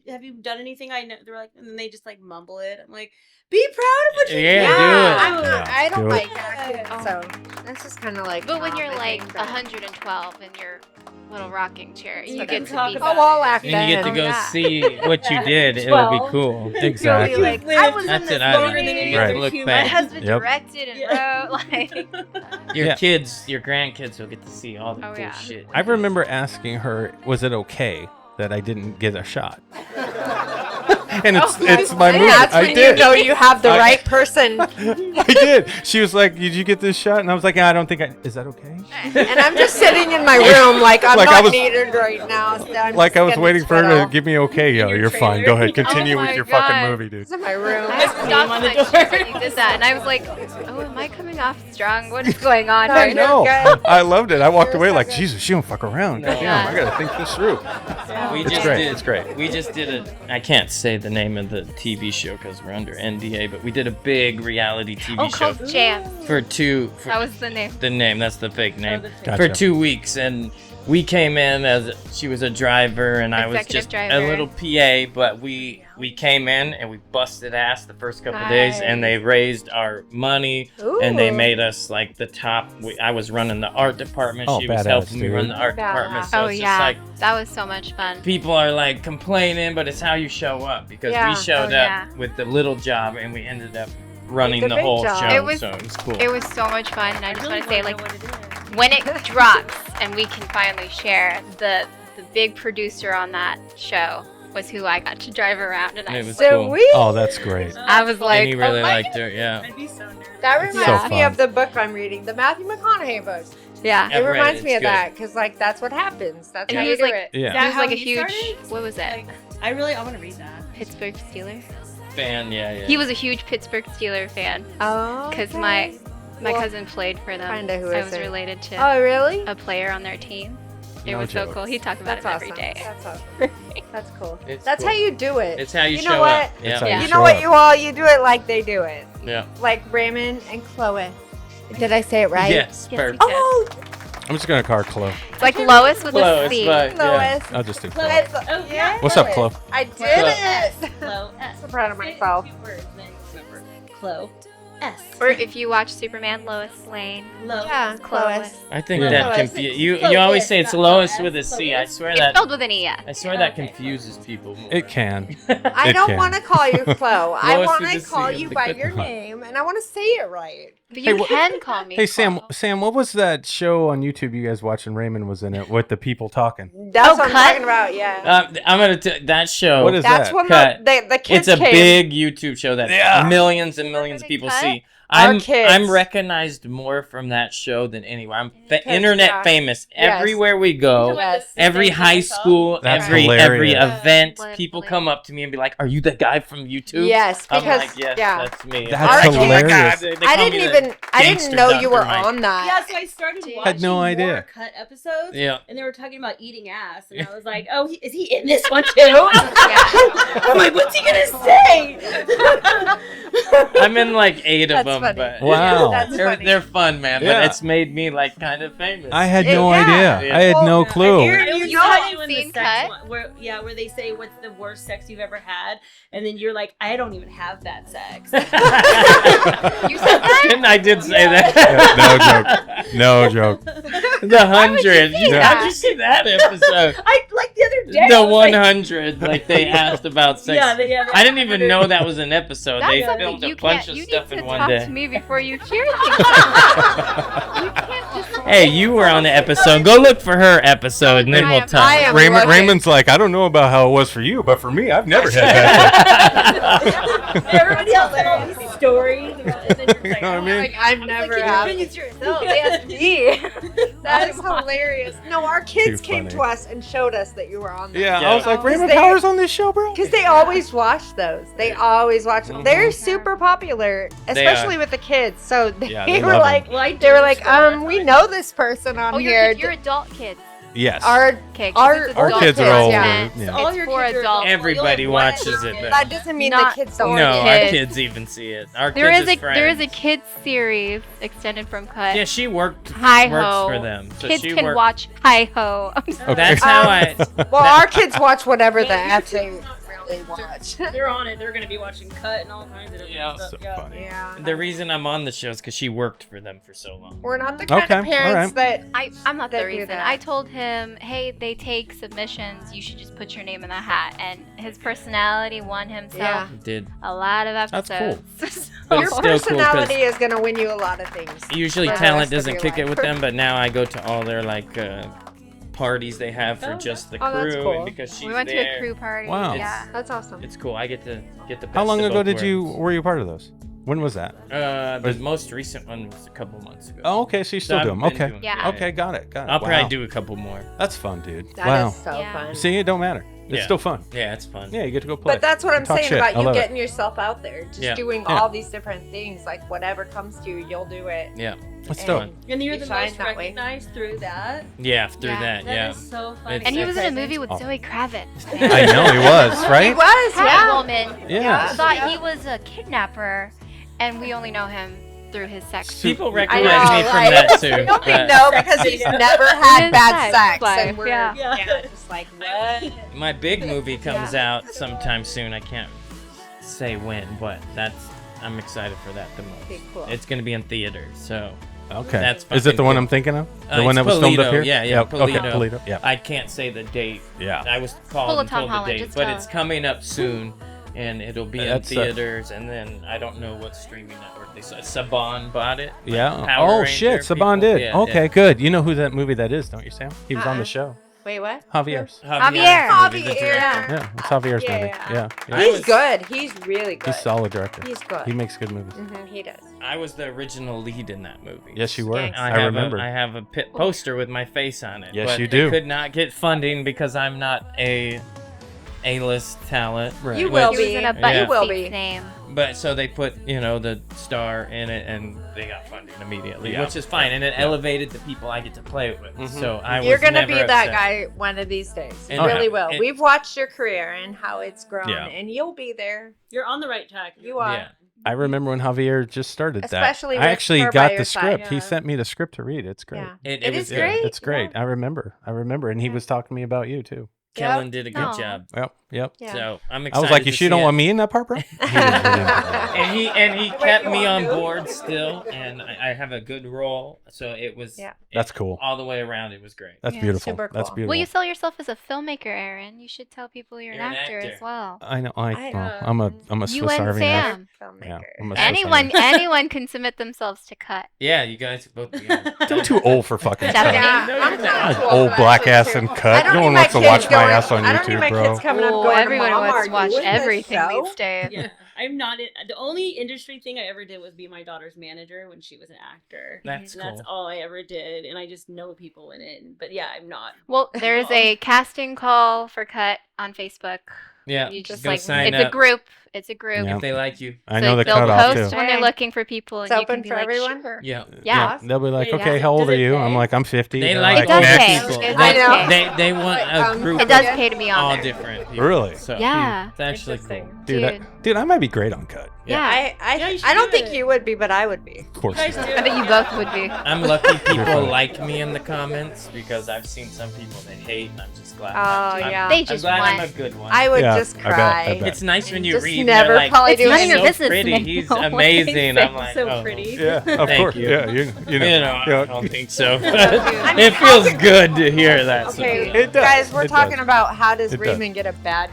have you done anything? I know they're like, and then they just like mumble it. I'm like, be proud of what you Yeah, do. do it. I'm not, Yeah, I don't do it. like acting, Oh. so that's just kind of like. But when not you're my like thing, so- 112 in your little rocking chair, you You get can to talk be. about Oh, I'll act And you get to then. go Yeah. see what you did. It would be 12. cool. exactly. You'll be like, I was in That's this it, I longer than movie. any Right. other Look human. My back. husband Yep. directed and Yeah. wrote like. Your Yeah. kids, your grandkids will get to see all the Oh, cool yeah. shit. I remember asking her, "Was it okay that I didn't get a shot?" And it's my And movie. that's I when did. you know you have the I- right person. I did. She was like, "Did you get this shot?" And I was like, "I don't think I." Is that okay? And I'm just sitting in my room like I'm Like I not was- needed right now. So I'm Like just I was getting waiting for her to twiddle. give me okay. Yo, your you're fine. trailer. Go ahead. Continue Oh with my your God. fucking movie, dude. It's in my room. I Name stopped on my the shift door. when you did that, and I was like, "Oh, am I coming off strong? What is going on?" No, I right you're know. good. I loved it. I walked You're away so like, good. Jesus, she don't fuck around. No. Goddamn, I Yeah. gotta think this through. We It's just great. did. It's great. We just did I can't say the name of the TV show because we're under NDA, but we did a big reality TV Oh, show called Jam. for That was the name. the name. That's the fake name. Gotcha. For 2 weeks, and we came in as she was a driver, and I was Executive just a driver. little PA. But we we came in and we busted ass the first couple days, and they raised our money. And they made us like the top. I was running the art department. Oh, she was badass, helping me dude. run the art department. So Oh it's yeah, just like that was so much fun. people are like complaining, but it's how you show up, because Yeah. we showed Oh, up yeah. with the little job and we ended up running the the big whole job. show. It was- so it was cool. It was so much fun, and I just really want to say, wanna like, know what it is. when it drops and we can finally share, the big producer on that show was who I got to drive around, and It was So cool. we. Oh, that's great. I was like, and he really oh my liked her, yeah. I'd be so nervous. That It's reminds so me fun. of the book I'm reading, the Matthew McConaughey book. yeah. I've It read reminds it. me It's of good. that because like that's what happens. That's And how he you was do like- it. Yeah. It was how like a he huge. started? What was it? Like, I want to read that. Pittsburgh Steelers. Fan, yeah. He was a huge Pittsburgh Steeler fan Oh. because okay. my Well, cousin played for them. kinda who I is was it? related to Oh really? a player on their team. It No was so joke. cool. He talked about That's it awesome. every day. That's awesome. That's cool. It's That's cool. how you do it. It's how you, You show know what? up. It's how Yeah. Yeah. You show know what, up. you all, you do it like they do it. Yeah. Like Raymond and Chloe. Did I say it right? Yes, Yes, perfect. we Oh, I'm just gonna call her Chloe. It's like Lois with Close, a C. but yeah. Lois. I'll just do Chloe. Chloe. It's- Oh, yeah. What's up, Chloe? I did Chloe. it. Chloe. So proud of myself. Two words, then number. Chloe. S. Or if you watch Superman, Lois Lane. Low. Yeah, Chlois. I think Yeah. that Lois. confuse you. Close You always it, say it's not Lois S, with a C. I Lois. swear It's that. spelled with an E. I swear that Okay. confuses people more. It can. I It don't can. want to call you Chloe. I Lois want with to a C call is you the by good your one. name, and I want to say it right. But you Hey, can call me. Hey Sam, Chloe. what was that show on YouTube you guys watched and Raymond was in it with the people talking? That's Oh, what I'm Cut? talking about. Yeah. I'm gonna that show. What is That's that? when Cut. the kids It's a came. big YouTube show that Yeah. millions and millions of people Cut? see. Our kids. I'm recognized more from that show than anywhere. I'm Because, internet yeah. famous Yes. everywhere we go. Yes. Every high school, That's every hilarious. event, Yeah. people come up to me and be like, "Are you the guy from YouTube?" Yes, I'm because like, "Yes, yeah. that's me." That's I'm like, "Oh my hilarious. God," they I call didn't me the even I didn't gangster know you were Dr. Mike. on that. Yeah, so I started watching Had no more idea. Cut episodes, Yeah. and they were talking about eating ass, and I was like, "Oh, is he in this one too?" I'm like, "What's he gonna say?" I'm in like 8 of That's them, funny. but Wow. That's they're, funny. they're fun, man. Yeah. But it's made me like kind of famous. I had no Yeah. idea. Yeah. I had no Well, clue. Aaron, You you know know you in the seen sex Cut? one, where they say what's the worst sex you've ever had, and then you're like, I don't even have that sex. You said that? I did say that. No joke. The 100. see How'd that? you see that episode? I like the other day. I The was like- 100. Like they asked about sex. Yeah, they I didn't even know that was an episode. That's They something filmed a you bunch can't. of You stuff need in to one talk day. to me before you share things. You can't just. Hey, you were on the episode. Go look for her episode, and then we'll I talk. am Raymond, looking. Raymond's like, I don't know about how it was for you, but for me, I've never had that. Everybody else had all these stories. And then you're You like, know what I oh, mean? Like, I've never Can had. you finish your No, they asked me. That is I'm on. hilarious. No, our kids Too came funny. to us and showed us that you were on there. Yeah, Yeah. I was like, Because Raymond they- Power's on this show, bro? Because they always watch those. They always watch them. Mhm. They're super popular, especially with the kids. So they, Yeah, they were love like, Well, I they were do like, store- we know this person on Oh, here. you're adult kids. Yes. Our Okay, 'cause Our- it's our adult kids are older, content. yeah. All It's your for kids are adults. adults. Everybody You'll have one watches it, kid. though. that doesn't mean Not- the kids don't. No, watch our it. kids even see it. Our There kids is is there is a friends. kids series extended from Cut. Yeah, she works Hi-ho. for them. So Kids she can worked. watch Hi Ho. Okay. That's how I. Well, our kids watch whatever the Yeah, F they really watch. They're on it. They're gonna be watching Cut and all kinds of different Yeah. stuff. So yeah. funny. Yeah. The reason I'm on the show is because she worked for them for so long. We're not the kind Okay, of parents that. I'm not That the do reason. that. I told him, hey, they take submissions. You should just put your name in the hat. And his personality won himself Yeah. Did a lot of That's episodes. cool. But Your it's still cool 'cause personality is gonna win you a lot of things. usually for the talent rest of doesn't your kick it life. with them, but now I go to all their like parties they have for Oh, just the oh, that's crew, cool. and because she's We went to there, a crew party. Wow. Yeah. That's awesome. it's cool. I get to get the. Best How long of ago both did you worlds. were you part of those? When was that? The Was- most recent one was a couple months ago. Oh, okay, so you So still I've do them. been Okay. doing- Yeah. Okay, got it. Got it. I'll Wow. probably do a couple more. That's fun, dude. That wow. is so Yeah. fun. See, it don't matter. It's Yeah. still fun. Yeah, it's fun. Yeah, you get to go play. But that's what I'm Talk saying shit. about I you love it. getting yourself out there, just Yeah. doing Yeah. all these different things. Like whatever comes to you, you'll do it. Yeah, Let's And do it. And you're You the shine most that way. recognized through that. yeah, through Yeah. that. That Yeah. is so funny. It's- And he was in a Present. movie with Oh. Zoe Kravitz. I know he was, He right? was, yeah. Catwoman. Yeah. Thought he was a kidnapper, and we only know him through his sex. People I recognize know, me from like, that too. we but- know because he's never had His bad sex sex. life, And we're, yeah. Yeah. just like, what? My big movie comes out sometime soon. I can't say when, but I'm excited for that the most. Okay, cool. It's gonna be in theaters, so Okay. That's Is it the fucking one cool. I'm thinking of? The It's one that was filmed up Polito. here? Yeah, Okay, Polito. Polito. Yeah. I can't say the date. Yeah. I was Pull called a and Tom told the Holland, date, just but go. it's coming up soon, and it'll be in That's, theaters, and then I don't know what streaming network they saw. Saban bought it. like Yeah. Power Oh, Ranger shit. people. Saban did. Yeah, Okay, yeah. good. You know who that movie that is, don't you, Sam? He was on the show. Wait, what? Javier's. Javier. movie, the Javier. director. Yeah, it's Javier's Yeah, movie. yeah. Yeah. yeah. I He's was- good. He's really good. He's a solid director. He's good. He makes good movies. He does. I was the original lead in that movie. Yes, you were. Gangsta. I remember. I have a poster with my face on it. Yes, but you they do. could not get funding because I'm not a A-list talent. Right. You will He be. was in a Yeah. button You will seat's be. name. But so they put, the star in it, and they got funding immediately, Yeah. which is fine, and it elevated the people I get to play with. Mhm. So I was You're gonna never be that upset. guy one of these days. You And- really Oh, will. yeah. We've watched your career and how it's grown, Yeah. and you'll be there. You're on the right track. You are. Yeah. I remember when Javier just started Especially that. I with actually her by got your the side. script. He Yeah. sent me the script to read. It's great. Yeah. It It was is good. great. It's great. Yeah. I remember, and he was talking to me about you too. Kellen did a good Aw. job. Yep. Yeah. So I'm I excited. was like, you to sure you see don't it. want me in that part, bro? And he kept me on board still, and I have a good role. So it was. Yeah. That's cool. All the way around, it was great. That's Yeah, beautiful. super That's cool. beautiful. Well, you sell yourself as a filmmaker, Aaron. You should tell people you're, You're an an actor actor. as well. I know. I, I'm a Swiss You and Army knife. Sam. Filmmaker. Yeah, I'm a Swiss Anyone can submit themselves to cut. Yeah, you guys both. I'm too old for fucking Stephanie. cut. Yeah, I'm not. too Old for black that ass shit, and too. cut. I don't No need one my wants to kids watch my going- ass on I don't need YouTube, my bro. kids coming up Oh, going, everyone Mom, wants are to you watch in this everything show? these days. Yeah, I'm not. The only industry thing I ever did was be my daughter's manager when she was an actor. That's And cool. that's all I ever did, and I just know people in it. But yeah, I'm not. Well, there's a casting call for cut on Facebook. Yeah, You just go like sign it's up a group. It's a group. Yeah. if they like you. I know the they'll cutoff post too. when they're Hey. looking for people, and It's you open can be for like, everyone? Sure. Yeah. Yeah. They'll be like, Yeah. okay, how old Does are it you? pay? I'm like, I'm 50. They They're like It does next pay. people. It I does know. pay. They want a group It does of pay to be on all there. different people. Really? So, Yeah. It's actually cool. Interesting. Dude, I might be great on cut. Yeah. Yeah, you should I don't do think it. you would be, but I would be. Of course. You guys not. do I bet you both would be. I'm lucky people funny. like me in the comments because I've seen some people that hate, and I'm just glad. Oh, I'm, yeah. They I'm just glad I'm want. a good one. I would Yeah, just I bet, cry. I bet. It's nice when you Just read. and never they're like, probably It's do none of your so business, pretty. man. He's Why amazing. say I'm like, so oh. pretty? Yeah, of Thank course. you. Yeah, you know. I yeah. don't think so. It feels good to hear that. Okay, sometimes. It does. guys, we're It talking does. about how does It does. Raymond get a bad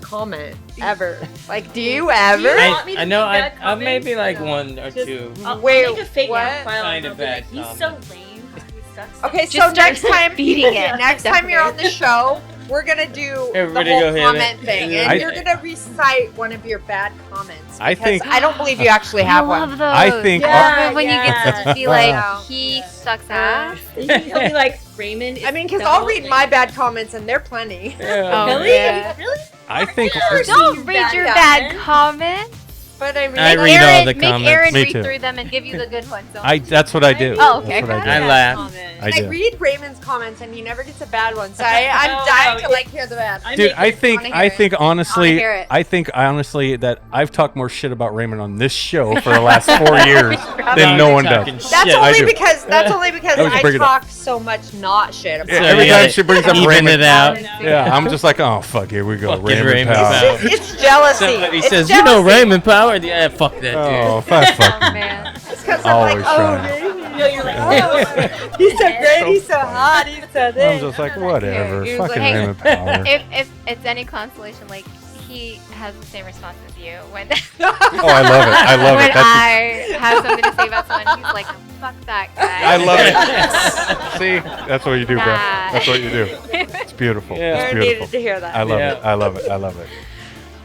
comment ever? Like, do you ever? want me to I know. make I bad maybe comments? like No. one or Just- two. I'll Wait, make a fake what? profile Kind and of I'll be like, bad he's so comment. lame. He sucks. Okay, so Just next start time, beating it. next time you're on the show, we're gonna do Everybody the go whole hit comment it. thing, I- and you're gonna recite one of your bad comments. I because think- I don't believe you actually I have love one. those. I think- Love it when you Yeah, get to just be yeah. like, he sucks ass. He'll be like, Raymond. I mean, because I'll read my bad comments, and they're plenty. Yeah. Oh, Really? yeah. Really? I think. Don't read your bad comments. But I mean, I Make read all Aaron, the make comments. Aaron Me read too. through them and give you the good ones. That's what I do. Oh, okay. That's what I do. I laugh. I I do. read Raymond's comments, and he never gets a bad one. So I'm Oh, dying no, to like hear the bad. Dude, I think wanna hear it. honestly, hear it. I think honestly that I've talked more shit about Raymond on this show for the last 4 years than no one does. Talking That's shit. I only do. because I was I bring it up. talk so much not shit about. Yeah, So every you time gotta she brings up even Raymond, it out. yeah, I'm just like, oh fuck, here we go, Fucking Raymond Raymond Power. Power. It's jealousy. Somebody It's says, jealousy. you know Raymond Power? Yeah, fuck that Oh, dude. fuck, Oh, fuck. man. It's because I'm Always like, oh, trying. Raymond. You're like, oh. He's so great. So He's so funny. hot. He's so I'm this. just like, whatever, He was fucking like, Raymond Power. If it's any consolation, like, he has the same response as you when Oh, I love it. I love when it. That's I have something to say about someone. He's like, fuck that guy. I love it. See, that's what you do, bro. Nah. That's what you do. It's beautiful. Yeah. It's Aaron beautiful. needed to hear that. I love Yeah. it. I love it. I love it.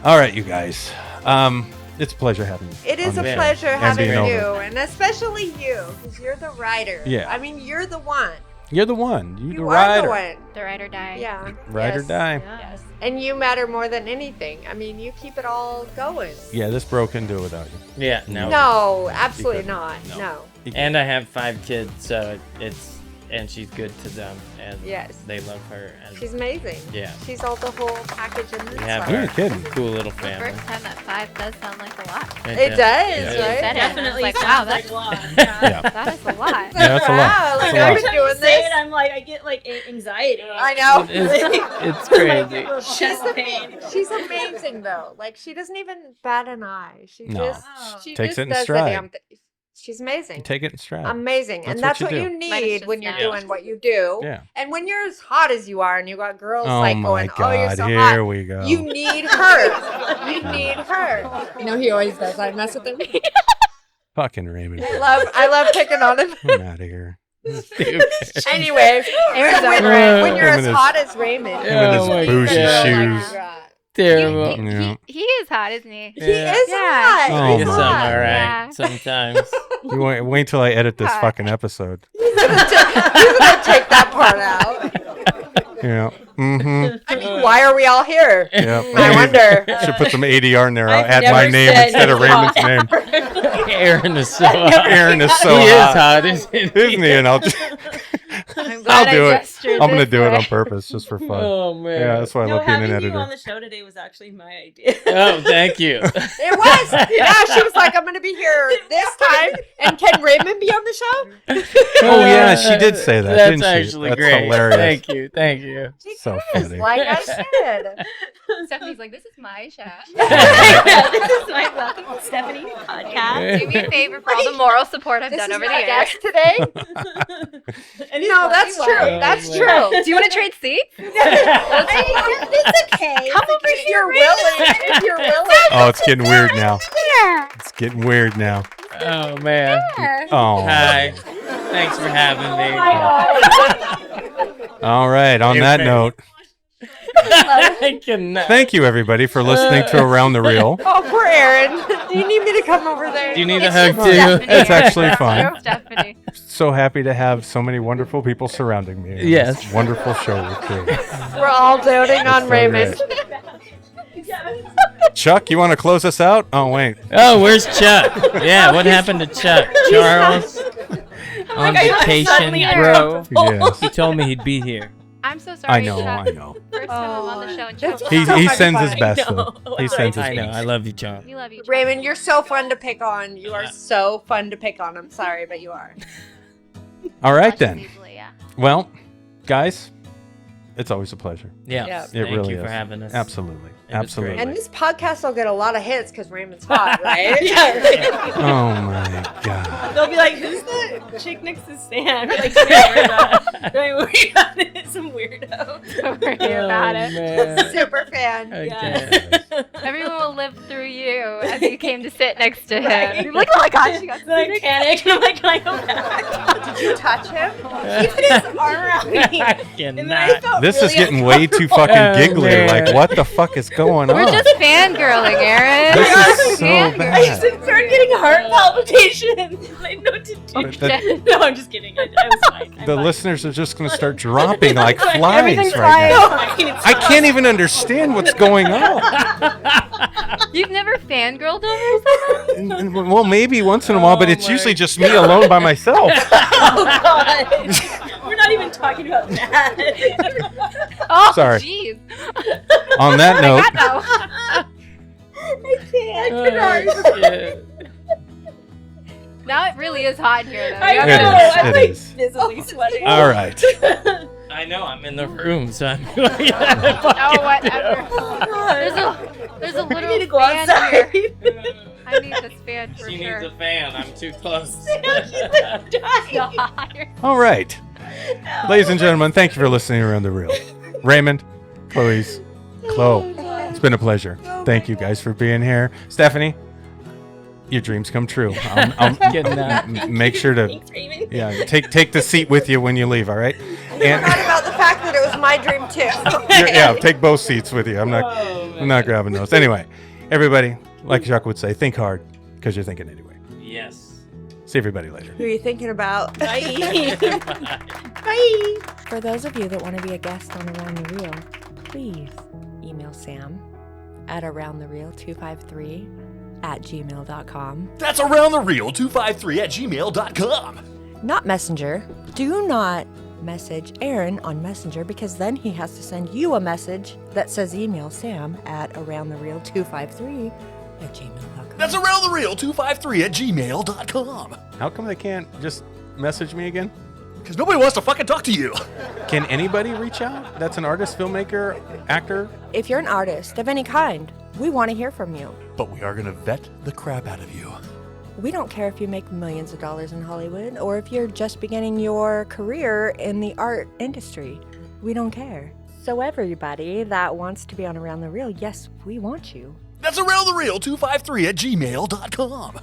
All right, you guys. It's a pleasure having you. It is on a the show. pleasure And having being you, over. and especially you, because you're the writer. Yeah. I mean, you're the one. You're the one. You're You the are rider. the one. The ride or die. Yeah. Ride or Yes. die. Yes. And you matter more than anything. I mean, you keep it all going. Yeah, this bro couldn't do it without you. Yeah, no. No, absolutely couldn't. not. No. No. He And I have 5 kids, so it's and she's good to them, and Yes. they love her. And She's amazing. yeah, She's all the whole package in this. we have one. You're a kidding. cool little The family. first time at 5 does sound like a lot. It does, Yeah. right? Said it. Definitely Like, wow, sounds that's like a lot. Yeah. that is a lot. Yeah, that's a lot. Wow, That's like a I've lot. been doing Say this. it, I'm like, I get like anxiety. I know. It's crazy. She's amazing though. Like she doesn't even bat an eye. She No. just she Takes just it in does stride. the damn thing. She's amazing. Take it in stride. Amazing. And That's that's what what you you do. Mine is need just when you're now. doing what you do. Yeah. And when you're as hot as you are and you got girls Oh like my going, God! "Oh, you're so Here hot." we go. You need her. You need her. You know he always does. I mess with him. Fucking Raymond. I love picking on him. I'm out of here. Anyway, Aaron's so when, over when you're Him as and his- hot as Raymond, Him and his Oh my bougie God. shoes. Terrible. Yeah. He is hot, isn't he? he Yeah. is Yeah. hot. Oh, He's my Yes, hot. I'm all right. Yeah. Sometimes. You wait till I edit this Hi. fucking episode. He's gonna take that part out. Yeah. Mm-hmm. I mean, why are we all here? Yeah. I wonder. Should put some ADR in there. I'll I've add my never name said instead of he's Raymond's hot. name. Aaron is so hot. Aaron is so he is hot. hot, isn't he? Isn't he? And I'll just, I'm glad I'll I do it. gestured I'm gonna this do it way. on purpose just for fun. Oh man. Yeah, that's why I No, love being an having you editor. on the show today was actually my idea. Oh, thank you. It was. Yeah, she was like, I'm going to be here this time. And can Raymond be on the show? Oh yeah, she did say that, That's didn't she? actually That's great. hilarious. Thank you. Thank you. So Yes, funny. like I said. Stephanie's like, this is my show. This is my welcome to Stephanie podcast. Do me a favor for all the moral support I've This done is over my the years. guest today. And he's No, like, that's "You true. are." That's Oh, true. Do you want to trade seats? It's okay. Come over if you're willing. If you're willing. Oh, it's getting weird now. It's getting weird now. Oh man. Oh. Hi. Thanks for having me. All right. On that note, I cannot. thank you everybody for listening to Around the Reel. Oh, poor Aaron. Do you need me to come over there? Do you need a It's hug just too? Stephanie. It's actually fun. It's Stephanie. So happy to have so many wonderful people surrounding me. in Yes. this wonderful show with you. We're all doting on so Raymond. Chuck, you want to close us out? Oh wait. Oh, where's Chuck? Yeah, what happened to Chuck? Charles? On I got vacation, suddenly bro. Yes. He told me he'd be here. I'm so sorry. I know. Chuck. I know. First time I'm on the show and That's Chuck. He so he much sends his fun. best I though. know. He sends his I know. best. I love you, Chuck. We love you, Chuck. Raymond, you're so fun to pick on. You are so fun to pick on. I'm sorry, but you are. All right Flushes then. easily, yeah. Well, guys, it's always a pleasure. Yeah. Yeah. It Thank really you is. for having us. Absolutely. It was Absolutely. great. And this podcast will get a lot of hits because Raymond's hot, right? Oh my god. They'll be like, "Who's the chick next to Sam?" Like, don't worry about it. Some weirdo. Don't worry Oh, about it. man. Super fan. Okay. Everyone will live through you as you came to sit next to him. Right. You're like, oh my god, she got Then I panic and I'm like, "Can I go back?" Did you touch him? He put his arm around me. I And then cannot. I felt This really is getting way too fucking Oh, giggly. man. Like, what the fuck is going We're on? just fangirling, Aaron. This is so Fangirling. I just bad. started getting heart palpitations. I didn't know what to do. The, No, I'm just kidding. I was fine. I'm the fine. listeners are just going to start dropping like Everything's flies Everything's right now. fine. It's I can't even understand what's going on. You've never fangirled over someone? Well, maybe once in a while, but Oh it's my usually just me alone by myself. Oh god. We're not even talking about that. Oh, Sorry. jeez. On that note, I can't. Oh, shit. Now it really is hot in here, though. I You have It to- know. is, I'm it like is. visibly sweating. all right. I know. I'm in the room, so I'm. Oh, whatever. There's a I little need to go fan outside. here. I need this fan for She sure. needs a fan. I'm too close. God. All right. Ladies and gentlemen, thank you for listening Around the Reel. Raymond, Chloe, it's been a pleasure. Thank you guys for being here. Stephanie, your dreams come true. I'll Getting that. make sure to Thanks, Raymond. take the seat with you when you leave. All right. And Forgot about the fact that it was my dream too. take both seats with you. I'm not grabbing those. Anyway, everybody, like Jacques would say, think hard because you're thinking anyway. Yes. See everybody later. Who are you thinking about? Bye. Bye. For those of you that want to be a guest on Around the Reel, please email Sam at aroundthereel253@gmail.com. That's aroundthereel253@gmail.com. not Messenger. Do not message Aaron on Messenger, because then he has to send you a message that says email Sam at aroundthereal253@gmail.com. That's aroundthereal253@gmail.com. How come they can't just message me again? Because nobody wants to fucking talk to you. Can anybody reach out? That's an artist, filmmaker, actor? If you're an artist of any kind, we want to hear from you. But we are going to vet the crap out of you. We don't care if you make millions of dollars in Hollywood or if you're just beginning your career in the art industry. We don't care. So everybody that wants to be on Around the Reel, yes, we want you. That's aroundthereal253@gmail.com.